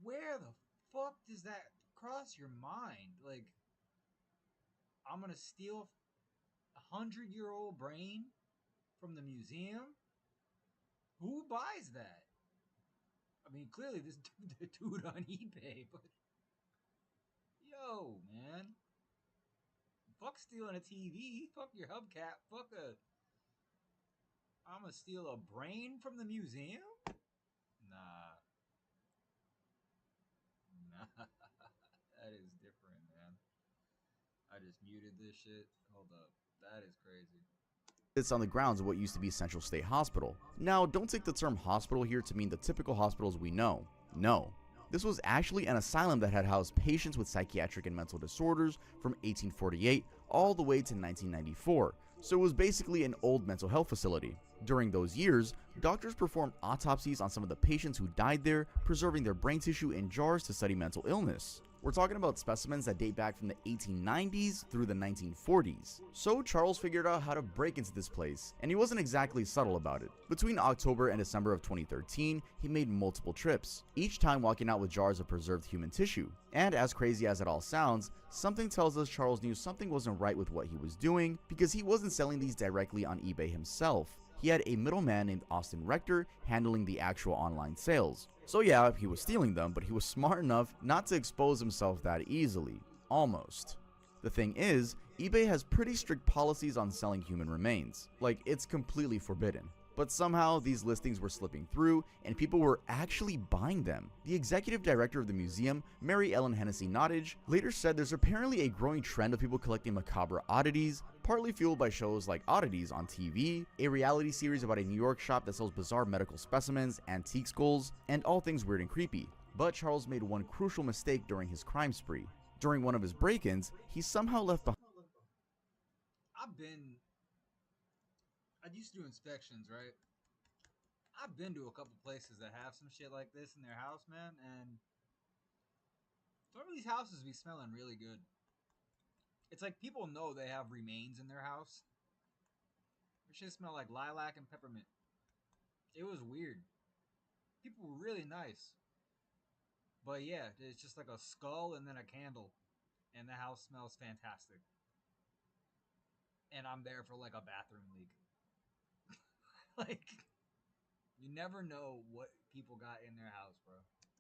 Where the fuck does that cross your mind? Like, I'm gonna steal a 100-year-old brain from the museum? Who buys that? I mean, clearly this dude on eBay, but yo, man. Fuck stealing a TV. Fuck your hubcap. I'm gonna steal a brain from the museum? Nah. That is different, man. I just muted this shit. Hold up. That is crazy. It's on the grounds of what used to be Central State Hospital. Now, don't take the term hospital here to mean the typical hospitals we know. No. This was actually an asylum that had housed patients with psychiatric and mental disorders from 1848 all the way to 1994. so it was basically an old mental health facility. During those years, doctors performed autopsies on some of the patients who died there, preserving their brain tissue in jars to study mental illness. We're talking about specimens that date back from the 1890s through the 1940s. So Charles figured out how to break into this place, and he wasn't exactly subtle about it. Between October and December of 2013, he made multiple trips, each time walking out with jars of preserved human tissue. And as crazy as it all sounds, something tells us Charles knew something wasn't right with what he was doing, because he wasn't selling these directly on eBay himself. He had a middleman named Austin Rector handling the actual online sales. So yeah, he was stealing them, but he was smart enough not to expose himself that easily. Almost. The thing is, eBay has pretty strict policies on selling human remains. Like, it's completely forbidden. But somehow these listings were slipping through and people were actually buying them. The executive director of the museum, Mary Ellen Hennessy Nottage, later said there's apparently a growing trend of people collecting macabre oddities, partly fueled by shows like Oddities on TV, a reality series about a New York shop that sells bizarre medical specimens, antique skulls, and all things weird and creepy. But Charles made one crucial mistake during his crime spree. During one of his break-ins, he somehow left behind. I used to do inspections, right? I've been to a couple places that have some shit like this in their house, man, and some of these houses be smelling really good. It's like people know they have remains in their house. It shit smell like lilac and peppermint. It was weird. People were really nice. But yeah, it's just like a skull and then a candle. And the house smells fantastic. And I'm there for like a bathroom leak. Like, you never know what people got in their house, bro.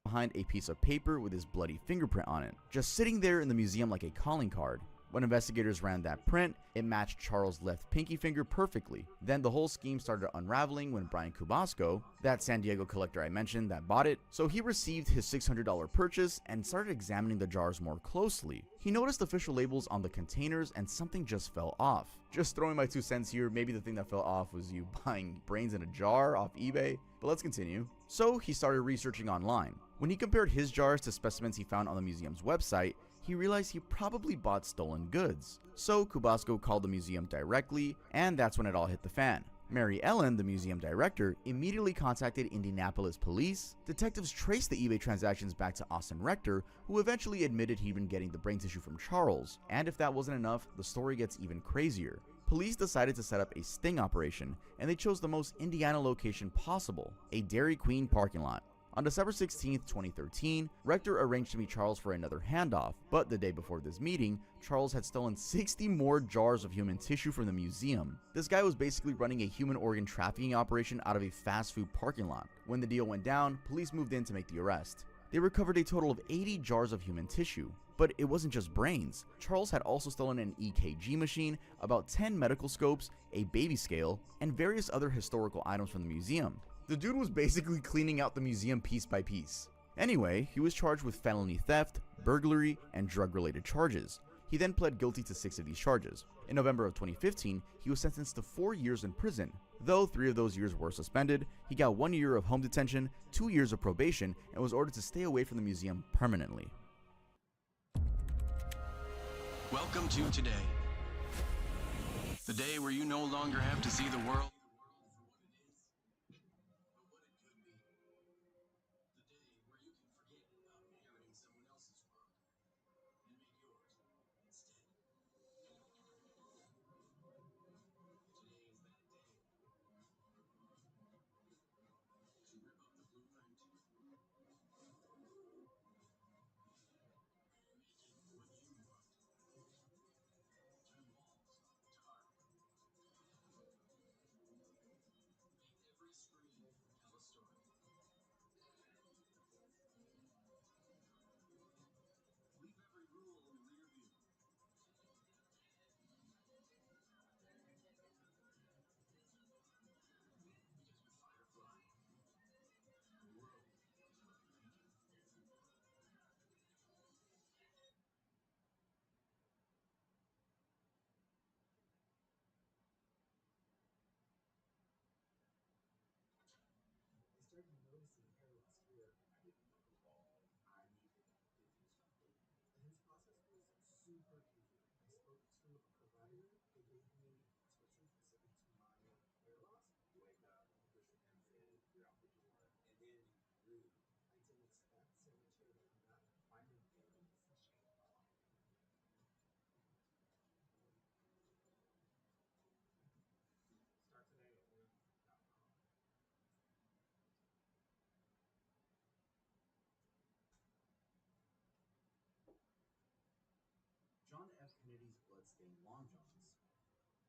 Behind a piece of paper with his bloody fingerprint on it, just sitting there in the museum like a calling card. When investigators ran that print, it matched Charles' left pinky finger perfectly. Then the whole scheme started unraveling when Brian Kubasco, that San Diego collector I mentioned that bought it, so he received his $600 purchase and started examining the jars more closely. He noticed official labels on the containers and something just fell off. Just throwing my 2 cents here, maybe the thing that fell off was you buying brains in a jar off eBay, but let's continue. So he started researching online. When he compared his jars to specimens he found on the museum's website, he realized he probably bought stolen goods. So Kubasco called the museum directly, and that's when it all hit the fan. Mary Ellen, the museum director, immediately contacted Indianapolis police. Detectives traced the eBay transactions back to Austin Rector, who eventually admitted he'd been getting the brain tissue from Charles. And if that wasn't enough, the story gets even crazier. Police decided to set up a sting operation, and they chose the most Indiana location possible, a Dairy Queen parking lot. On December 16, 2013, Rector arranged to meet Charles for another handoff, but the day before this meeting, Charles had stolen 60 more jars of human tissue from the museum. This guy was basically running a human organ trafficking operation out of a fast food parking lot. When the deal went down, police moved in to make the arrest. They recovered a total of 80 jars of human tissue. But it wasn't just brains. Charles had also stolen an EKG machine, about 10 medical scopes, a baby scale, and various other historical items from the museum. The dude was basically cleaning out the museum piece by piece. Anyway, he was charged with felony theft, burglary, and drug-related charges. He then pled guilty to 6 of these charges. In November of 2015, he was sentenced to 4 years in prison. Though 3 of those years were suspended, he got 1 year of home detention, 2 years of probation, and was ordered to stay away from the museum permanently. Welcome to today. The day where you no longer have to see the world.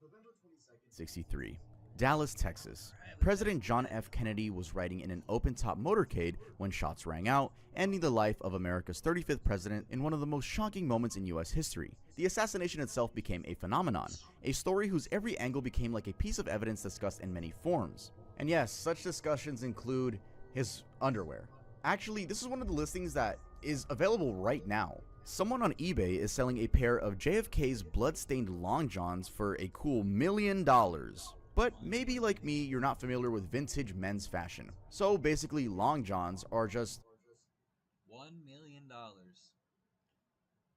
1963. Dallas, Texas. President John F. Kennedy was riding in an open-top motorcade when shots rang out, ending the life of America's 35th president in one of the most shocking moments in U.S. history. The assassination itself became a phenomenon, a story whose every angle became like a piece of evidence discussed in many forms. And yes, such discussions include his underwear. Actually, this is one of the listings that is available right now. Someone on eBay is selling a pair of JFK's blood-stained long johns for a cool $1 million. But maybe like me, you're not familiar with vintage men's fashion. So basically, long johns are just $1 million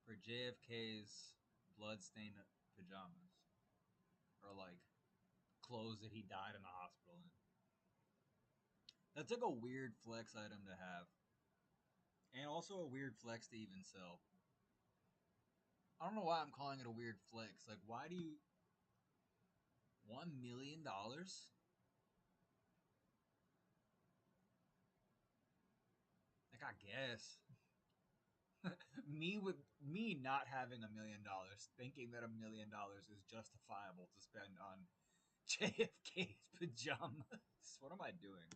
for JFK's blood-stained pajamas. Or like clothes that he died in the hospital in. That's like a weird flex item to have. And also a weird flex to even sell. I don't know why I'm calling it a weird flex. Like, why do you... $1 million? Like, I guess. me not having $1 million, thinking that $1 million is justifiable to spend on JFK's pajamas. What am I doing?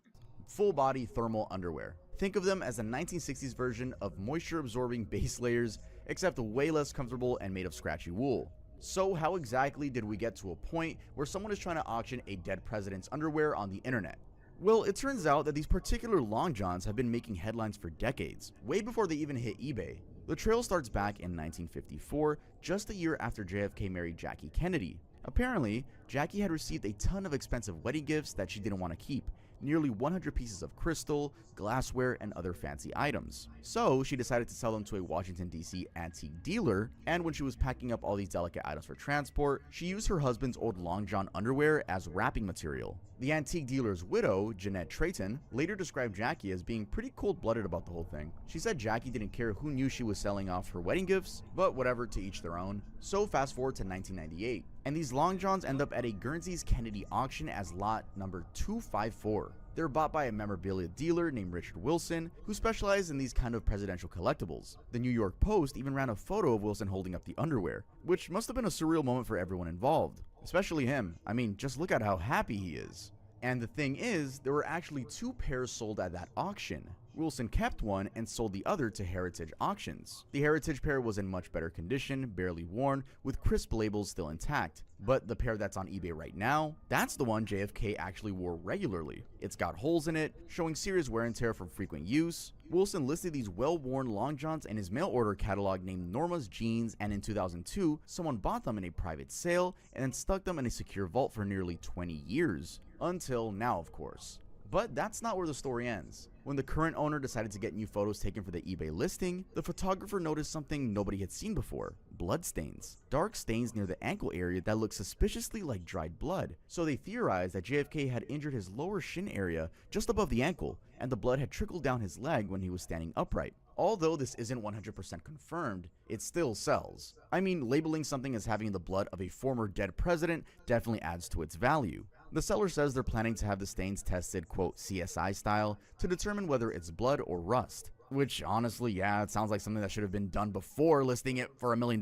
full-body thermal underwear. Think of them as a 1960s version of moisture-absorbing base layers, except way less comfortable and made of scratchy wool. So how exactly did we get to a point where someone is trying to auction a dead president's underwear on the internet? Well, it turns out that these particular long johns have been making headlines for decades, way before they even hit eBay. The trail starts back in 1954, just a year after JFK married Jackie Kennedy. Apparently, Jackie had received a ton of expensive wedding gifts that she didn't want to keep, nearly 100 pieces of crystal, glassware, and other fancy items. So she decided to sell them to a Washington, D.C. antique dealer, and when she was packing up all these delicate items for transport, she used her husband's old long john underwear as wrapping material. The antique dealer's widow, Jeanette Trayton, later described Jackie as being pretty cold-blooded about the whole thing. She said Jackie didn't care who knew she was selling off her wedding gifts, but whatever, to each their own. So fast forward to 1998, and these long johns end up at a Guernsey's Kennedy auction as lot number 254. They're bought by a memorabilia dealer named Richard Wilson, who specialized in these kind of presidential collectibles. The New York Post even ran a photo of Wilson holding up the underwear, which must have been a surreal moment for everyone involved. Especially him. I mean, just look at how happy he is. And the thing is, there were actually two pairs sold at that auction. Wilson kept one and sold the other to Heritage Auctions. The Heritage pair was in much better condition, barely worn, with crisp labels still intact. But the pair that's on eBay right now, that's the one JFK actually wore regularly. It's got holes in it, showing serious wear and tear from frequent use. Wilson listed these well-worn long johns in his mail order catalog named Norma's Jeans, and in 2002, someone bought them in a private sale and then stuck them in a secure vault for nearly 20 years. Until now, of course. But that's not where the story ends. When the current owner decided to get new photos taken for the eBay listing, the photographer noticed something nobody had seen before: blood stains. Dark stains near the ankle area that looked suspiciously like dried blood. So they theorized that JFK had injured his lower shin area just above the ankle, and the blood had trickled down his leg when he was standing upright. Although this isn't 100% confirmed, it still sells. I mean, labeling something as having the blood of a former dead president definitely adds to its value. The seller says they're planning to have the stains tested, quote, CSI style, to determine whether it's blood or rust. Which, honestly, yeah, it sounds like something that should have been done before listing it for $1 million,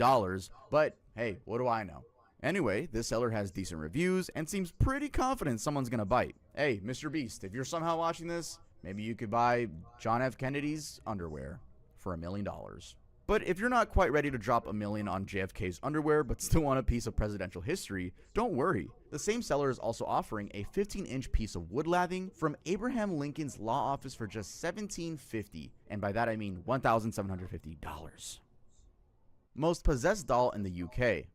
but hey, what do I know? Anyway, this seller has decent reviews and seems pretty confident someone's gonna bite. Hey, Mr. Beast, if you're somehow watching this, maybe you could buy John F. Kennedy's underwear for $1 million. But if you're not quite ready to drop $1 million on JFK's underwear but still want a piece of presidential history, don't worry. The same seller is also offering a 15-inch piece of wood lathing from Abraham Lincoln's law office for just $1,750, and by that I mean $1,750. Most possessed doll in the UK.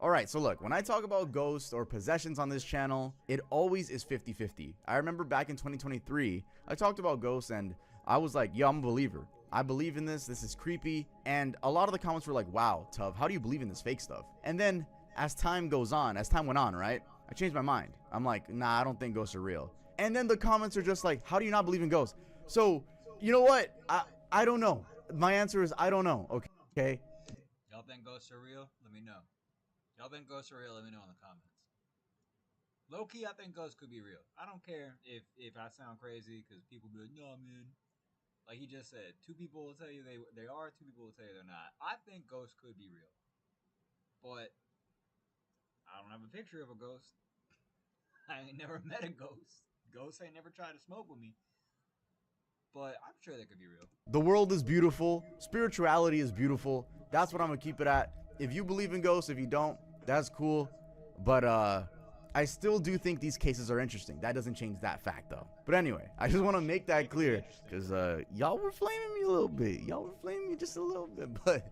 Alright, so look, when I talk about ghosts or possessions on this channel, it always is 50-50. I remember back in 2023, I talked about ghosts and I was like, yo, I'm a believer. I believe in this is creepy, and a lot of the comments were like, wow, Tuv, how do you believe in this fake stuff? And then, as time went on, right, I changed my mind. I'm like, nah, I don't think ghosts are real. And then the comments are just like, how do you not believe in ghosts? So, you know what? I don't know. My answer is, I don't know, okay? Y'all think ghosts are real? Let me know. Y'all think ghosts are real? Let me know in the comments. Low-key, I think ghosts could be real. I don't care if I sound crazy, because people be like, no, man. Like he just said, two people will tell you they are, two people will tell you they're not. I think ghosts could be real. But I don't have a picture of a ghost. I ain't never met a ghost. Ghosts ain't never tried to smoke with me. But I'm sure they could be real. The world is beautiful. Spirituality is beautiful. That's what I'm gonna keep it at. If you believe in ghosts, if you don't, that's cool. But I still do think these cases are interesting. That doesn't change that fact though. But anyway, I just want to make that clear because y'all were flaming me a little bit. Y'all were flaming me just a little bit. But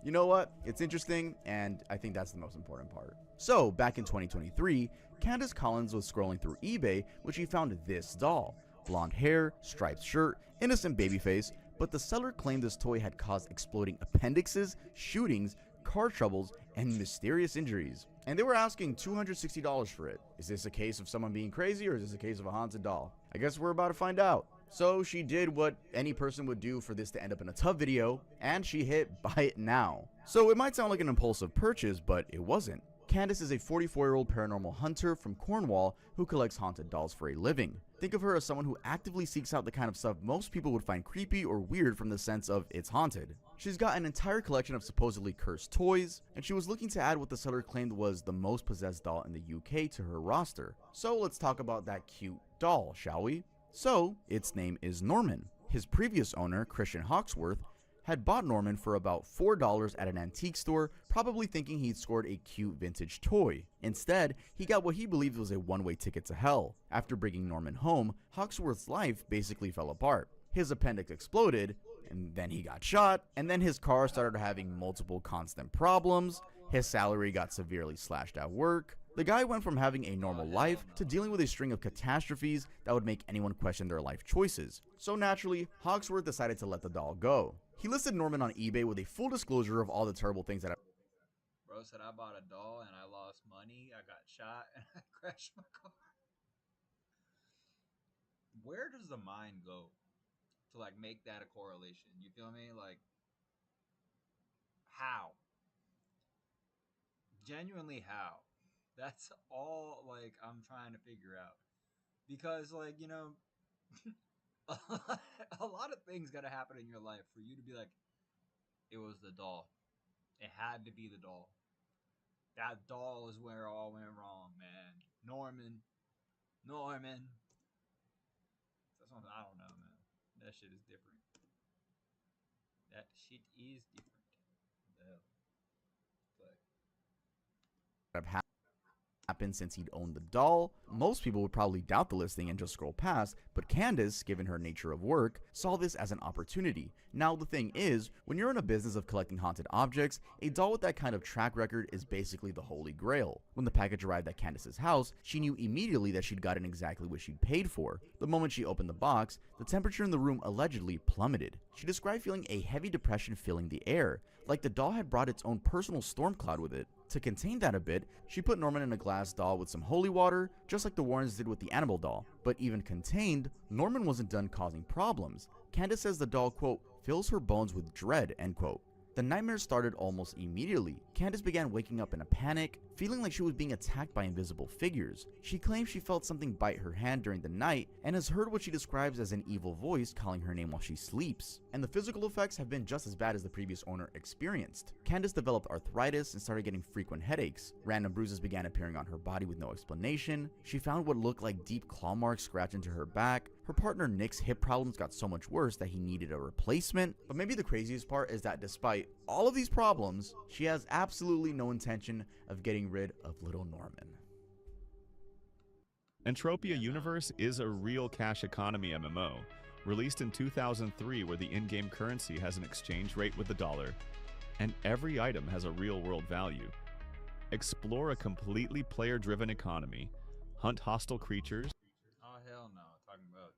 you know what? It's interesting, and I think that's the most important part. So back in 2023, Candace Collins was scrolling through eBay when she found this doll. Blonde hair, striped shirt, innocent baby face, but the seller claimed this toy had caused exploding appendixes, shootings, car troubles, and mysterious injuries. And they were asking $260 for it. Is this a case of someone being crazy, or is this a case of a haunted doll? I guess we're about to find out. So she did what any person would do for this to end up in a tough video, and she hit buy it now. So it might sound like an impulsive purchase, but it wasn't. Candace is a 44-year-old paranormal hunter from Cornwall who collects haunted dolls for a living. Think of her as someone who actively seeks out the kind of stuff most people would find creepy or weird from the sense of it's haunted. She's got an entire collection of supposedly cursed toys, and she was looking to add what the seller claimed was the most possessed doll in the UK to her roster. So let's talk about that cute doll, shall we? So, its name is Norman. His previous owner, Christian Hawksworth, had bought Norman for about $4 at an antique store, probably thinking he'd scored a cute vintage toy. Instead, he got what he believed was a one-way ticket to hell. After bringing Norman home, Hawksworth's life basically fell apart. His appendix exploded, and then he got shot, and then his car started having multiple constant problems. His salary got severely slashed at work. The guy went from having a normal life to dealing with a string of catastrophes that would make anyone question their life choices. So naturally, Hawksworth decided to let the doll go. He listed Norman on eBay with a full disclosure of all the terrible things that Bro said I bought a doll and I lost money, I got shot, and I crashed my car. Where does the mind go to like make that a correlation? You feel me? Like, how? Genuinely how? That's all like I'm trying to figure out. Because like, you know, a lot of things gotta happen in your life for you to be like, it was the doll. It had to be the doll. That doll is where it all went wrong, man. Norman. That's something I don't know, man. That shit is different. That shit is different. What the hell? But happened since he'd owned the doll. Most people would probably doubt the listing and just scroll past, but Candace, given her nature of work, saw this as an opportunity. Now the thing is, when you're in a business of collecting haunted objects, a doll with that kind of track record is basically the holy grail. When the package arrived at Candace's house, she knew immediately that she'd gotten exactly what she'd paid for. The moment she opened the box, the temperature in the room allegedly plummeted. She described feeling a heavy depression filling the air, like the doll had brought its own personal storm cloud with it. To contain that a bit, she put Norman in a glass doll with some holy water, just like the Warrens did with the Annabelle doll. But even contained, Norman wasn't done causing problems. Candace says the doll, quote, fills her bones with dread, end quote. The nightmares started almost immediately. Candace began waking up in a panic, feeling like she was being attacked by invisible figures. She claims she felt something bite her hand during the night and has heard what she describes as an evil voice calling her name while she sleeps. And the physical effects have been just as bad as the previous owner experienced. Candace developed arthritis and started getting frequent headaches. Random bruises began appearing on her body with no explanation. She found what looked like deep claw marks scratched into her back. Her partner Nick's hip problems got so much worse that he needed a replacement. But maybe the craziest part is that despite all of these problems, she has absolutely no intention of getting rid of little Norman. Entropia Universe is a real cash economy MMO, released in 2003 where the in-game currency has an exchange rate with the dollar, and every item has a real-world value. Explore a completely player-driven economy, hunt hostile creatures, oh hell no, talking about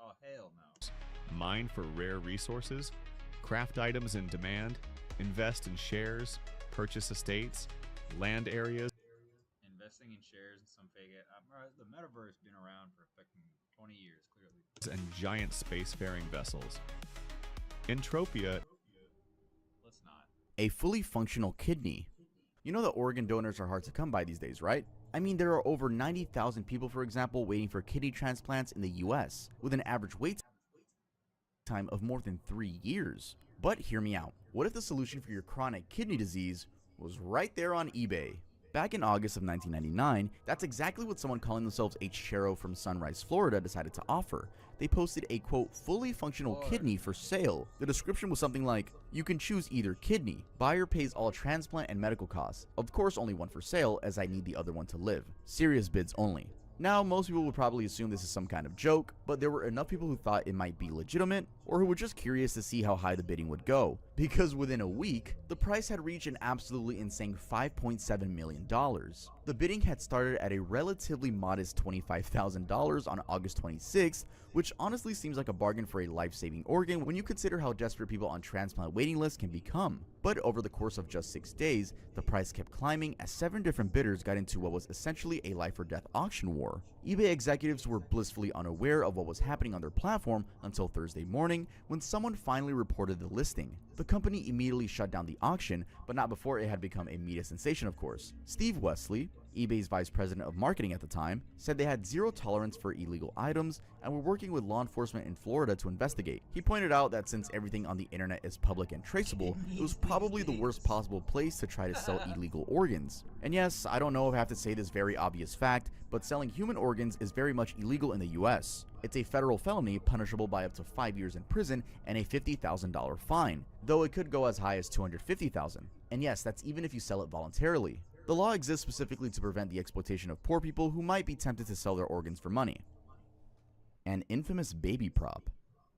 oh hell no. mine for rare resources, craft items in demand, invest in shares, purchase estates, land areas. Investing in shares in some fake the metaverse been around for fucking 20 years, clearly. And giant spacefaring vessels. Entropia. Let's not. A fully functional kidney. You know that organ donors are hard to come by these days, right? I mean, there are over 90,000 people, for example, waiting for kidney transplants in the US, with an average wait time of more than 3 years. But hear me out. What if the solution for your chronic kidney disease was right there on eBay? Back in August of 1999, that's exactly what someone calling themselves H. Chero from Sunrise, Florida decided to offer. They posted a quote, fully functional kidney for sale. The description was something like, you can choose either kidney. Buyer pays all transplant and medical costs. Of course only one for sale, as I need the other one to live. Serious bids only. Now, most people would probably assume this is some kind of joke, but there were enough people who thought it might be legitimate, or who were just curious to see how high the bidding would go, because within a week, the price had reached an absolutely insane $5.7 million. The bidding had started at a relatively modest $25,000 on August 26th, which honestly seems like a bargain for a life-saving organ when you consider how desperate people on transplant waiting lists can become. But over the course of just 6 days, the price kept climbing as 7 different bidders got into what was essentially a life-or-death auction war. eBay executives were blissfully unaware of what was happening on their platform until Thursday morning when someone finally reported the listing. The company immediately shut down the auction, but not before it had become a media sensation, of course. Steve Wesley, eBay's vice president of marketing at the time, said they had zero tolerance for illegal items and were working with law enforcement in Florida to investigate. He pointed out that since everything on the internet is public and traceable, it was probably the worst possible place to try to sell illegal organs. And yes, I don't know if I have to say this very obvious fact, but selling human organs is very much illegal in the US. It's a federal felony punishable by up to 5 years in prison and a $50,000 fine, though it could go as high as $250,000. And yes, that's even if you sell it voluntarily. The law exists specifically to prevent the exploitation of poor people who might be tempted to sell their organs for money. An infamous baby prop.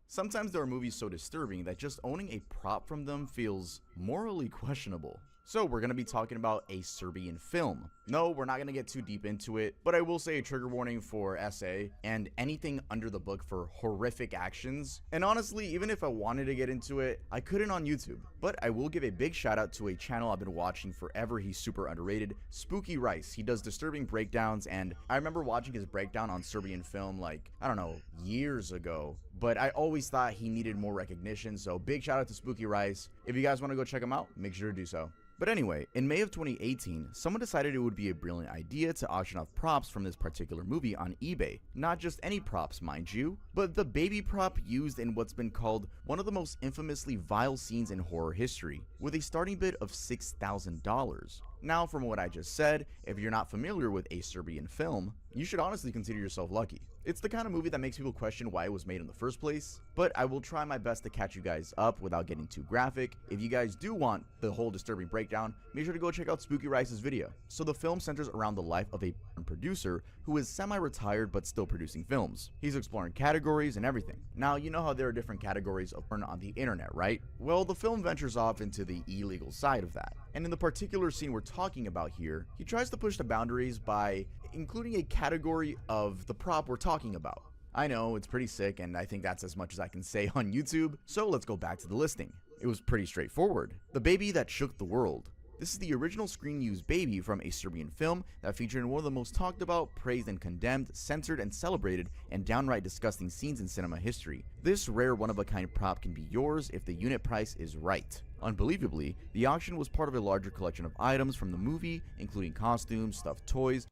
Sometimes there are movies so disturbing that just owning a prop from them feels morally questionable. So we're going to be talking about a Serbian film. No, we're not going to get too deep into it, but I will say a trigger warning for SA and anything under the book for horrific actions. And honestly, even if I wanted to get into it, I couldn't on YouTube. But I will give a big shout out to a channel I've been watching forever. He's super underrated, Spooky Rice. He does disturbing breakdowns, and I remember watching his breakdown on Serbian film like, I don't know, years ago. But I always thought he needed more recognition, so big shout out to Spooky Rice. If you guys want to go check him out, make sure to do so. But anyway, in May of 2018, someone decided it would be a brilliant idea to auction off props from this particular movie on eBay. Not just any props, mind you, but the baby prop used in what's been called one of the most infamously vile scenes in horror history, with a starting bid of $6,000. Now, from what I just said, if you're not familiar with a Serbian film, you should honestly consider yourself lucky. It's the kind of movie that makes people question why it was made in the first place, but I will try my best to catch you guys up without getting too graphic. If you guys do want the whole disturbing breakdown, make sure to go check out Spooky Rice's video. So the film centers around the life of a producer who is semi-retired but still producing films. He's exploring categories and everything. Now, you know how there are different categories of porn on the internet, right? Well, the film ventures off into the illegal side of that. And in the particular scene we're talking about here, he tries to push the boundaries by including a category of the prop we're talking about. I know, it's pretty sick, and I think that's as much as I can say on YouTube, so let's go back to the listing. It was pretty straightforward. The baby that shook the world. This is the original screen-used baby from a Serbian film that featured in one of the most talked about, praised and condemned, censored and celebrated, and downright disgusting scenes in cinema history. This rare one-of-a-kind prop can be yours if the unit price is right. Unbelievably, the auction was part of a larger collection of items from the movie, including costumes, stuffed toys.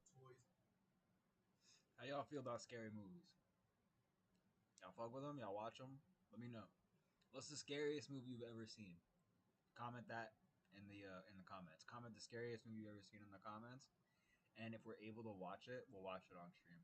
How y'all feel about scary movies? Y'all fuck with them? Y'all watch them? Let me know. What's the scariest movie you've ever seen? Comment that in the comments. Comment the scariest movie you've ever seen in the comments. And if we're able to watch it, we'll watch it on stream.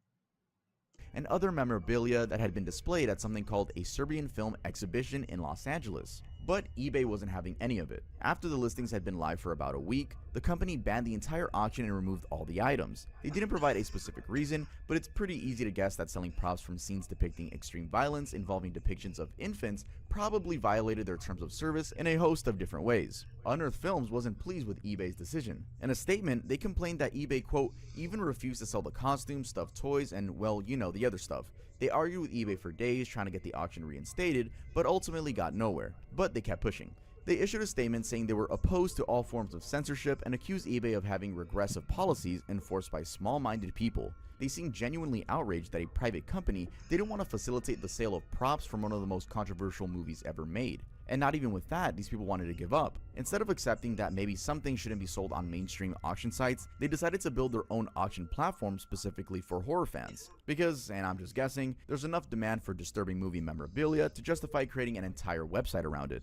And other memorabilia that had been displayed at something called a Serbian film exhibition in Los Angeles. But eBay wasn't having any of it. After the listings had been live for about a week, the company banned the entire auction and removed all the items. They didn't provide a specific reason, but it's pretty easy to guess that selling props from scenes depicting extreme violence involving depictions of infants probably violated their terms of service in a host of different ways. Unearthed Films wasn't pleased with eBay's decision. In a statement, they complained that eBay, quote, even refused to sell the costumes, stuffed toys, and, well, you know, the other stuff. They argued with eBay for days trying to get the auction reinstated, but ultimately got nowhere. But they kept pushing. They issued a statement saying they were opposed to all forms of censorship and accused eBay of having regressive policies enforced by small-minded people. They seemed genuinely outraged that a private company didn't want to facilitate the sale of props from one of the most controversial movies ever made. And not even with that, these people wanted to give up. Instead of accepting that maybe something shouldn't be sold on mainstream auction sites, they decided to build their own auction platform specifically for horror fans. Because, and I'm just guessing, there's enough demand for disturbing movie memorabilia to justify creating an entire website around it.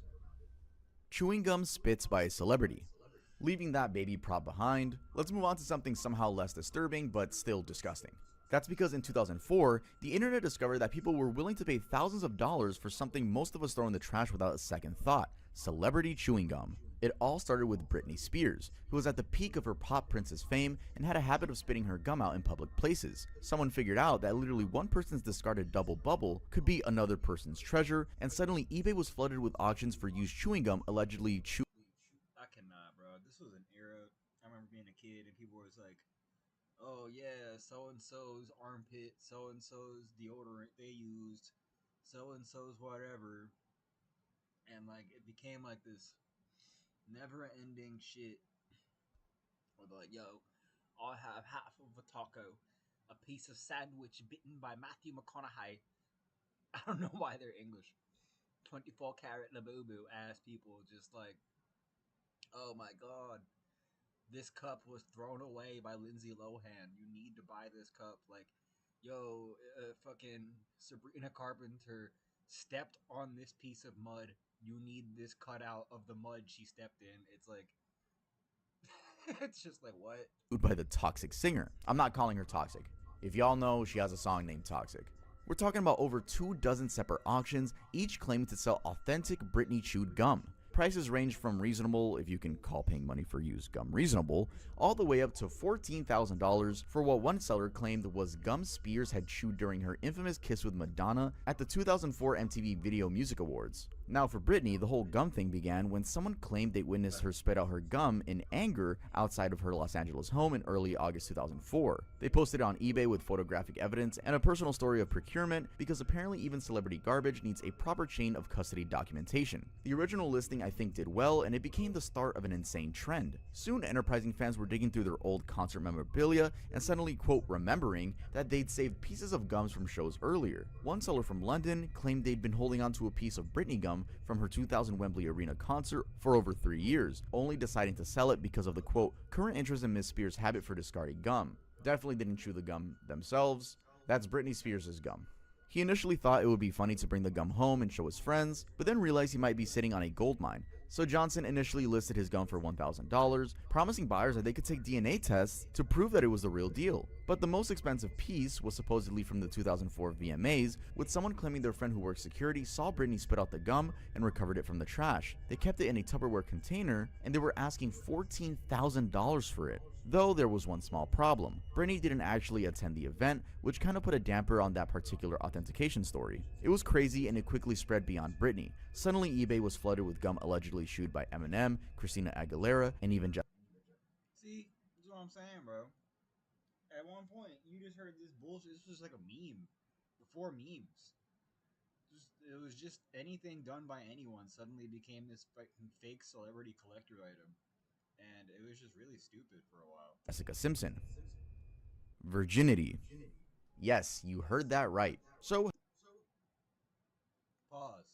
Chewing gum spits by a celebrity. Leaving that baby prop behind, let's move on to something somehow less disturbing but still disgusting. That's because in 2004, the internet discovered that people were willing to pay thousands of dollars for something most of us throw in the trash without a second thought: celebrity chewing gum. It all started with Britney Spears, who was at the peak of her pop princess fame and had a habit of spitting her gum out in public places. Someone figured out that literally one person's discarded double bubble could be another person's treasure, and suddenly eBay was flooded with auctions for used chewing gum allegedly chewed. I cannot, bro. This was an era. I remember being a kid and people was like, "Oh yeah, so and so's armpit, so and so's deodorant they used, so and so's whatever," and like it became like this never-ending shit. Where they're like, "Yo, I'll have half of a taco, a piece of sandwich bitten by Matthew McConaughey." I don't know why they're English. 24 karat Labubu ass people just like, "Oh my god, this cup was thrown away by Lindsay Lohan. You need to buy this cup." Like, yo, fucking Sabrina Carpenter stepped on this piece of mud. You need this cutout of the mud she stepped in. It's like, it's just like, what? By the Toxic singer. I'm not calling her toxic. If y'all know, she has a song named Toxic. We're talking about over 24 separate auctions, each claiming to sell authentic Britney chewed gum. Prices range from reasonable, if you can call paying money for used gum reasonable, all the way up to $14,000 for what one seller claimed was gum Spears had chewed during her infamous kiss with Madonna at the 2004 MTV Video Music Awards. Now for Britney, the whole gum thing began when someone claimed they witnessed her spit out her gum in anger outside of her Los Angeles home in early August 2004. They posted it on eBay with photographic evidence and a personal story of procurement, because apparently even celebrity garbage needs a proper chain of custody documentation. The original listing I think did well, and it became the start of an insane trend. Soon enterprising fans were digging through their old concert memorabilia and suddenly, quote, remembering that they'd saved pieces of gums from shows earlier. One seller from London claimed they'd been holding onto a piece of Britney gum from her 2000 Wembley Arena concert for over 3 years, only deciding to sell it because of the, quote, current interest in Miss Spears' habit for discarding gum. Definitely didn't chew the gum themselves. That's Britney Spears' gum. He initially thought it would be funny to bring the gum home and show his friends, but then realized he might be sitting on a gold mine. So Johnson initially listed his gum for $1,000, promising buyers that they could take DNA tests to prove that it was the real deal. But the most expensive piece was supposedly from the 2004 VMAs, with someone claiming their friend who worked security saw Britney spit out the gum and recovered it from the trash. They kept it in a Tupperware container, and they were asking $14,000 for it. Though there was one small problem. Britney didn't actually attend the event, which kind of put a damper on that particular authentication story. It was crazy, and it quickly spread beyond Britney. Suddenly eBay was flooded with gum allegedly chewed by Eminem, Christina Aguilera, and even See, that's what I'm saying, bro. At one point, you just heard this bullshit. This was like a meme before memes. It was just anything done by anyone suddenly became this fake celebrity collector item. And it was just really stupid for a while. Jessica Simpson. Virginity. Yes, you heard that right. So, pause.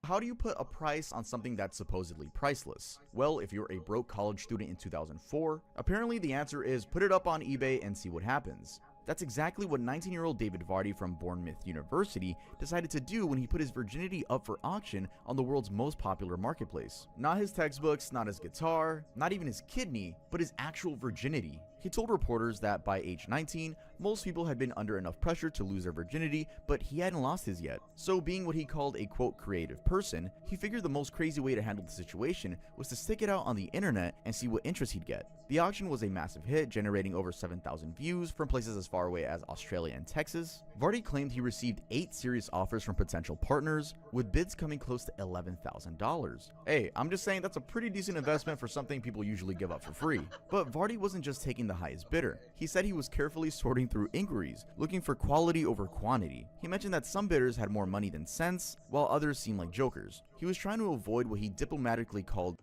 How do you put a price on something that's supposedly priceless? Well, if you're a broke college student in 2004, apparently the answer is put it up on eBay and see what happens. That's exactly what 19-year-old David Vardy from Bournemouth University decided to do when he put his virginity up for auction on the world's most popular marketplace. Not his textbooks, not his guitar, not even his kidney, but his actual virginity. He told reporters that by age 19, most people had been under enough pressure to lose their virginity, but he hadn't lost his yet. So being what he called a quote creative person, he figured the most crazy way to handle the situation was to stick it out on the internet and see what interest he'd get. The auction was a massive hit, generating over 7,000 views from places as far away as Australia and Texas. Vardy claimed he received 8 serious offers from potential partners, with bids coming close to $11,000. Hey, I'm just saying that's a pretty decent investment for something people usually give up for free. But Vardy wasn't just taking the highest bidder. He said he was carefully sorting through inquiries, looking for quality over quantity. He mentioned that some bidders had more money than sense, while others seemed like jokers. He was trying to avoid what he diplomatically called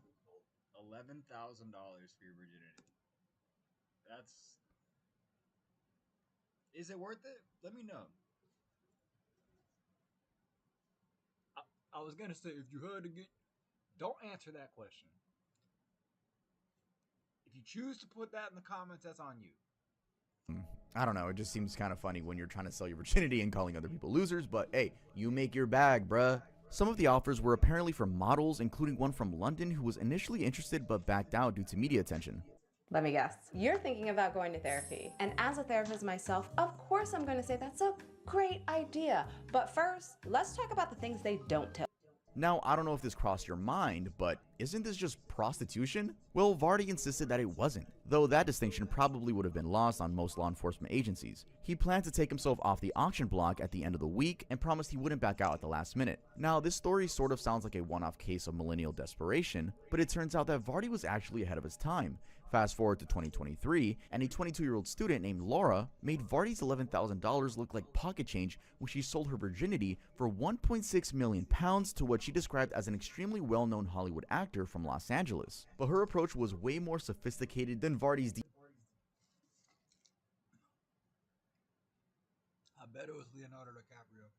$11,000 for your virginity. That's... Is it worth it? Let me know. I was gonna say, if you heard to get... Don't answer that question. If you choose to put that in the comments, that's on you. I don't know, it just seems kind of funny when you're trying to sell your virginity and calling other people losers, but hey, you make your bag, bruh. Some of the offers were apparently from models, including one from London who was initially interested but backed out due to media attention. Let me guess. You're thinking about going to therapy. And as a therapist myself, of course I'm going to say that's a great idea. But first, let's talk about the things they don't tell. Now, I don't know if this crossed your mind, but isn't this just prostitution? Well, Vardy insisted that it wasn't, though that distinction probably would have been lost on most law enforcement agencies. He planned to take himself off the auction block at the end of the week and promised he wouldn't back out at the last minute. Now, this story sort of sounds like a one-off case of millennial desperation, but it turns out that Vardy was actually ahead of his time. Fast forward to 2023, and a 22-year-old student named Laura made Vardy's $11,000 look like pocket change when she sold her virginity for £1.6 million to what she described as an extremely well-known Hollywood actor from Los Angeles. But her approach was way more sophisticated than Vardy's. I bet it was Leonardo DiCaprio.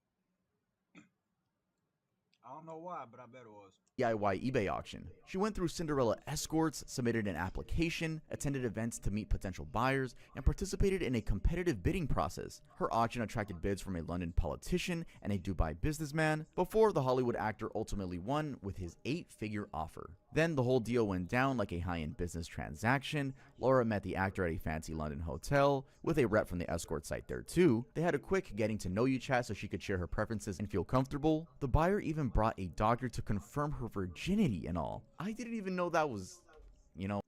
I don't know why, but I bet it was. DIY eBay auction. She went through Cinderella escorts, submitted an application, attended events to meet potential buyers, and participated in a competitive bidding process. Her auction attracted bids from a London politician and a Dubai businessman before the Hollywood actor ultimately won with his 8-figure offer. Then the whole deal went down like a high-end business transaction. Laura met the actor at a fancy London hotel with a rep from the escort site there too. They had a quick getting to know you chat so she could share her preferences and feel comfortable. The buyer even brought a doctor to confirm her virginity and all. I didn't even know that was, you know,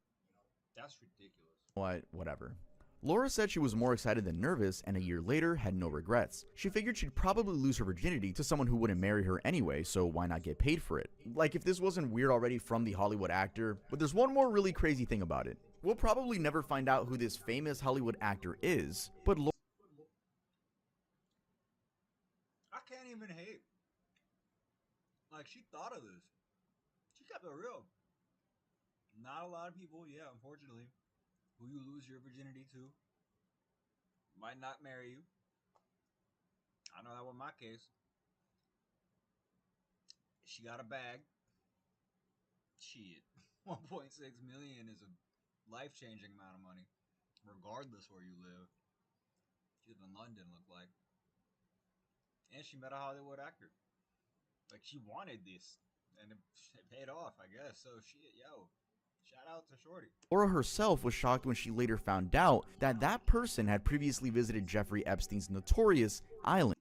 That's ridiculous. whatever. Laura said she was more excited than nervous, and a year later had no regrets. She figured she'd probably lose her virginity to someone who wouldn't marry her anyway, so why not get paid for it? Like, if this wasn't weird already from the Hollywood actor. But there's one more really crazy thing about it. We'll probably never find out who this famous Hollywood actor is, but I can't even hate. Like, she thought of this. She kept it real. Not a lot of people, yeah, unfortunately, who you lose your virginity to might not marry you. I know that was my case. She got a bag. Shit. 1.6 million is a life-changing amount of money, regardless where you live. She lived in London, looked like. And she met a Hollywood actor. Like, she wanted this, and it paid off, I guess. So, shit, yo. Shout out to Shorty. Laura herself was shocked when she later found out that that person had previously visited Jeffrey Epstein's notorious island.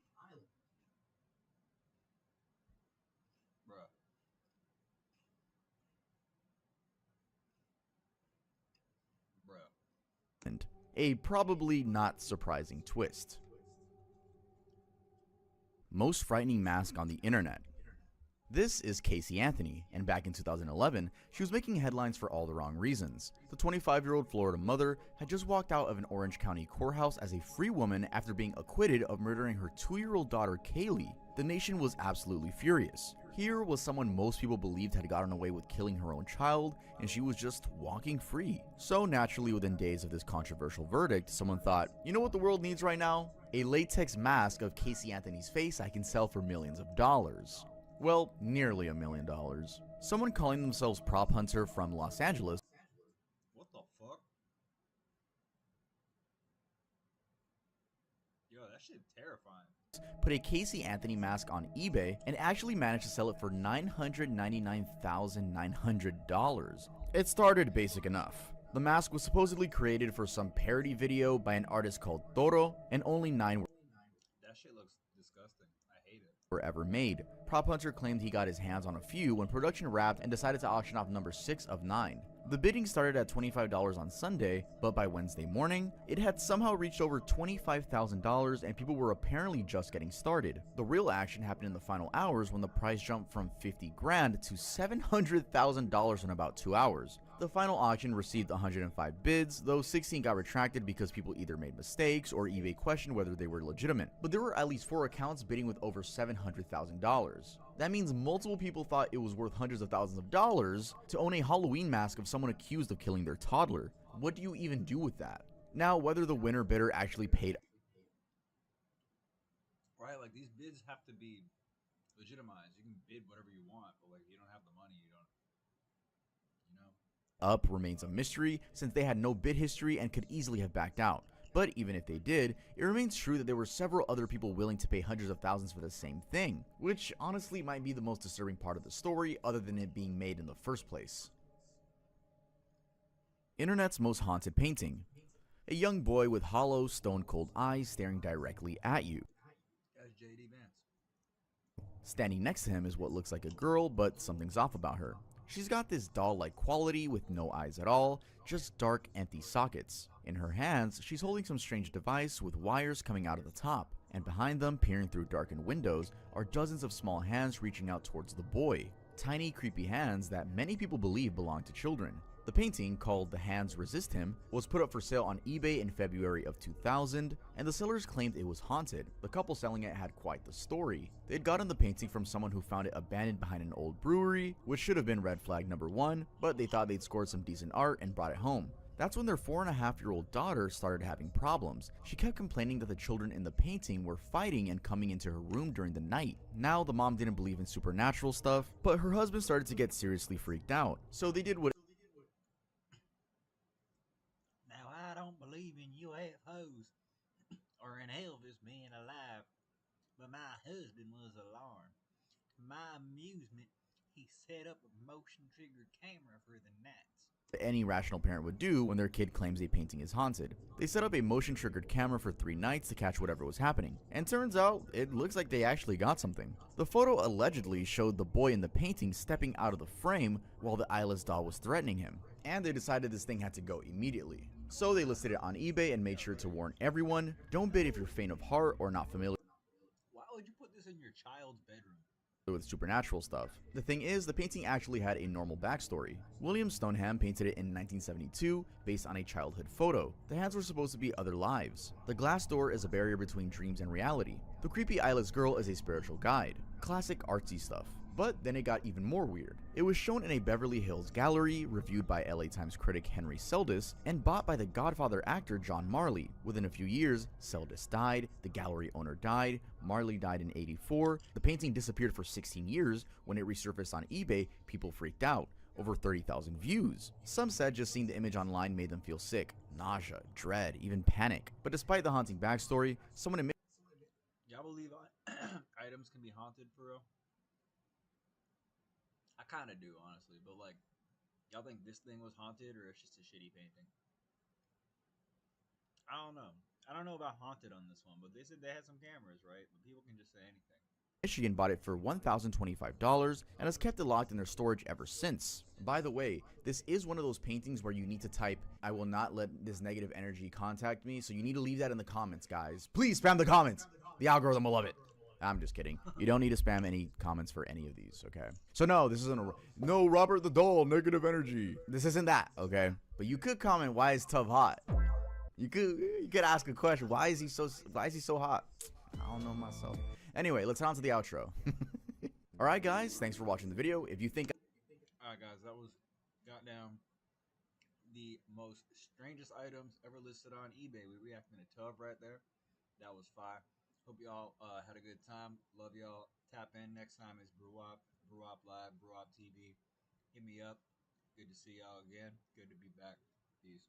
A probably not surprising twist. Most frightening mask on the internet. This is Casey Anthony, and back in 2011, she was making headlines for all the wrong reasons. The 25-year-old Florida mother had just walked out of an Orange County courthouse as a free woman after being acquitted of murdering her 2-year-old daughter Kaylee. The nation was absolutely furious. Here was someone most people believed had gotten away with killing her own child, and she was just walking free. So naturally, within days of this controversial verdict, someone thought, you know what the world needs right now? A latex mask of Casey Anthony's face I can sell for millions of dollars. Well, nearly $1 million. Someone calling themselves Prop Hunter from Los Angeles. What the fuck? Yo, that shit terrifying. Put a Casey Anthony mask on eBay and actually managed to sell it for $999,900. It started basic enough. The mask was supposedly created for some parody video by an artist called Toro, and only 9 That shit looks disgusting. I hate it. were ever made. Prop Hunter claimed he got his hands on a few when production wrapped and decided to auction off number 6 of 9. The bidding started at $25 on Sunday, but by Wednesday morning, it had somehow reached over $25,000 and people were apparently just getting started. The real action happened in the final hours when the price jumped from $50 grand to $700,000 in about 2 hours. The final auction received 105 bids, though 16 got retracted because people either made mistakes or eBay questioned whether they were legitimate. But there were at least 4 accounts bidding with over $700,000. That means multiple people thought it was worth hundreds of thousands of dollars to own a Halloween mask of someone accused of killing their toddler. What do you even do with that? Now, whether the winner bidder actually paid Right, like these bids have to be legitimized. You can bid whatever you want, but like if you don't have the money, you don't. You know. up remains a mystery since they had no bid history and could easily have backed out. But even if they did, it remains true that there were several other people willing to pay hundreds of thousands for the same thing, which honestly might be the most disturbing part of the story other than it being made in the first place. Internet's most haunted painting. A young boy with hollow, stone-cold eyes staring directly at you. That's JD Vance. Standing next to him is what looks like a girl, but something's off about her. She's got this doll-like quality with no eyes at all, just dark, empty sockets. In her hands, she's holding some strange device with wires coming out of the top, and behind them, peering through darkened windows, are dozens of small hands reaching out towards the boy. Tiny, creepy hands that many people believe belong to children. The painting, called The Hands Resist Him, was put up for sale on eBay in February of 2000, and the sellers claimed it was haunted. The couple selling it had quite the story. They had gotten the painting from someone who found it abandoned behind an old brewery, which should have been red flag number 1, but they thought they'd scored some decent art and brought it home. That's when their 4.5-year-old daughter started having problems. She kept complaining that the children in the painting were fighting and coming into her room during the night. Now, the mom didn't believe in supernatural stuff, but her husband started to get seriously freaked out. So they did what I don't believe in UFOs or in Elvis being alive, but my husband was alarmed. To my amusement, he set up a motion-triggered camera for the nights. any rational parent would do when their kid claims a painting is haunted. They set up a motion-triggered camera for 3 nights to catch whatever was happening, and turns out it looks like they actually got something. The photo allegedly showed the boy in the painting stepping out of the frame while the eyeless doll was threatening him, and they decided this thing had to go immediately. So they listed it on eBay and made sure to warn everyone, don't bid if you're faint of heart or not familiar Why would you put this in your child's bedroom? with supernatural stuff. The thing is, the painting actually had a normal backstory. William Stoneham painted it in 1972 based on a childhood photo. The hands were supposed to be other lives. The glass door is a barrier between dreams and reality. The creepy eyeless girl is a spiritual guide. Classic artsy stuff. But then it got even more weird. It was shown in a Beverly Hills gallery, reviewed by LA Times critic Henry Seldis, and bought by the Godfather actor John Marley. Within a few years, Seldis died, the gallery owner died, Marley died in '84, the painting disappeared for 16 years. When it resurfaced on eBay, people freaked out. Over 30,000 views. Some said just seeing the image online made them feel sick, nausea, dread, even panic. But despite the haunting backstory, someone admitted Y'all believe items can be haunted for real? I kind of do, honestly, but like, y'all think this thing was haunted or it's just a shitty painting? I don't know. I don't know about haunted on this one, but they said they had some cameras, right? But people can just say anything. Michigan bought it for $1,025 and has kept it locked in their storage ever since. By the way, this is one of those paintings where you need to type, I will not let this negative energy contact me, so you need to leave that in the comments, guys. Please spam the comments. The algorithm will love it. I'm just kidding. You don't need to spam any comments for any of these, okay? So no, this isn't a no Robert the Doll negative energy. This isn't that, okay? But you could comment, why is Tub hot? You could ask a question. Why is he so hot? I don't know myself. Anyway, let's head on to the outro. All right, guys, thanks for watching the video. If you think All right, guys, that was goddamn the most strangest items ever listed on eBay. We reacting to Tub right there. That was fire. Hope y'all had a good time. Love y'all. Tap in. Next time is Bruwop, Bruwop Live, BruwopTV. Hit me up. Good to see y'all again. Good to be back. Peace.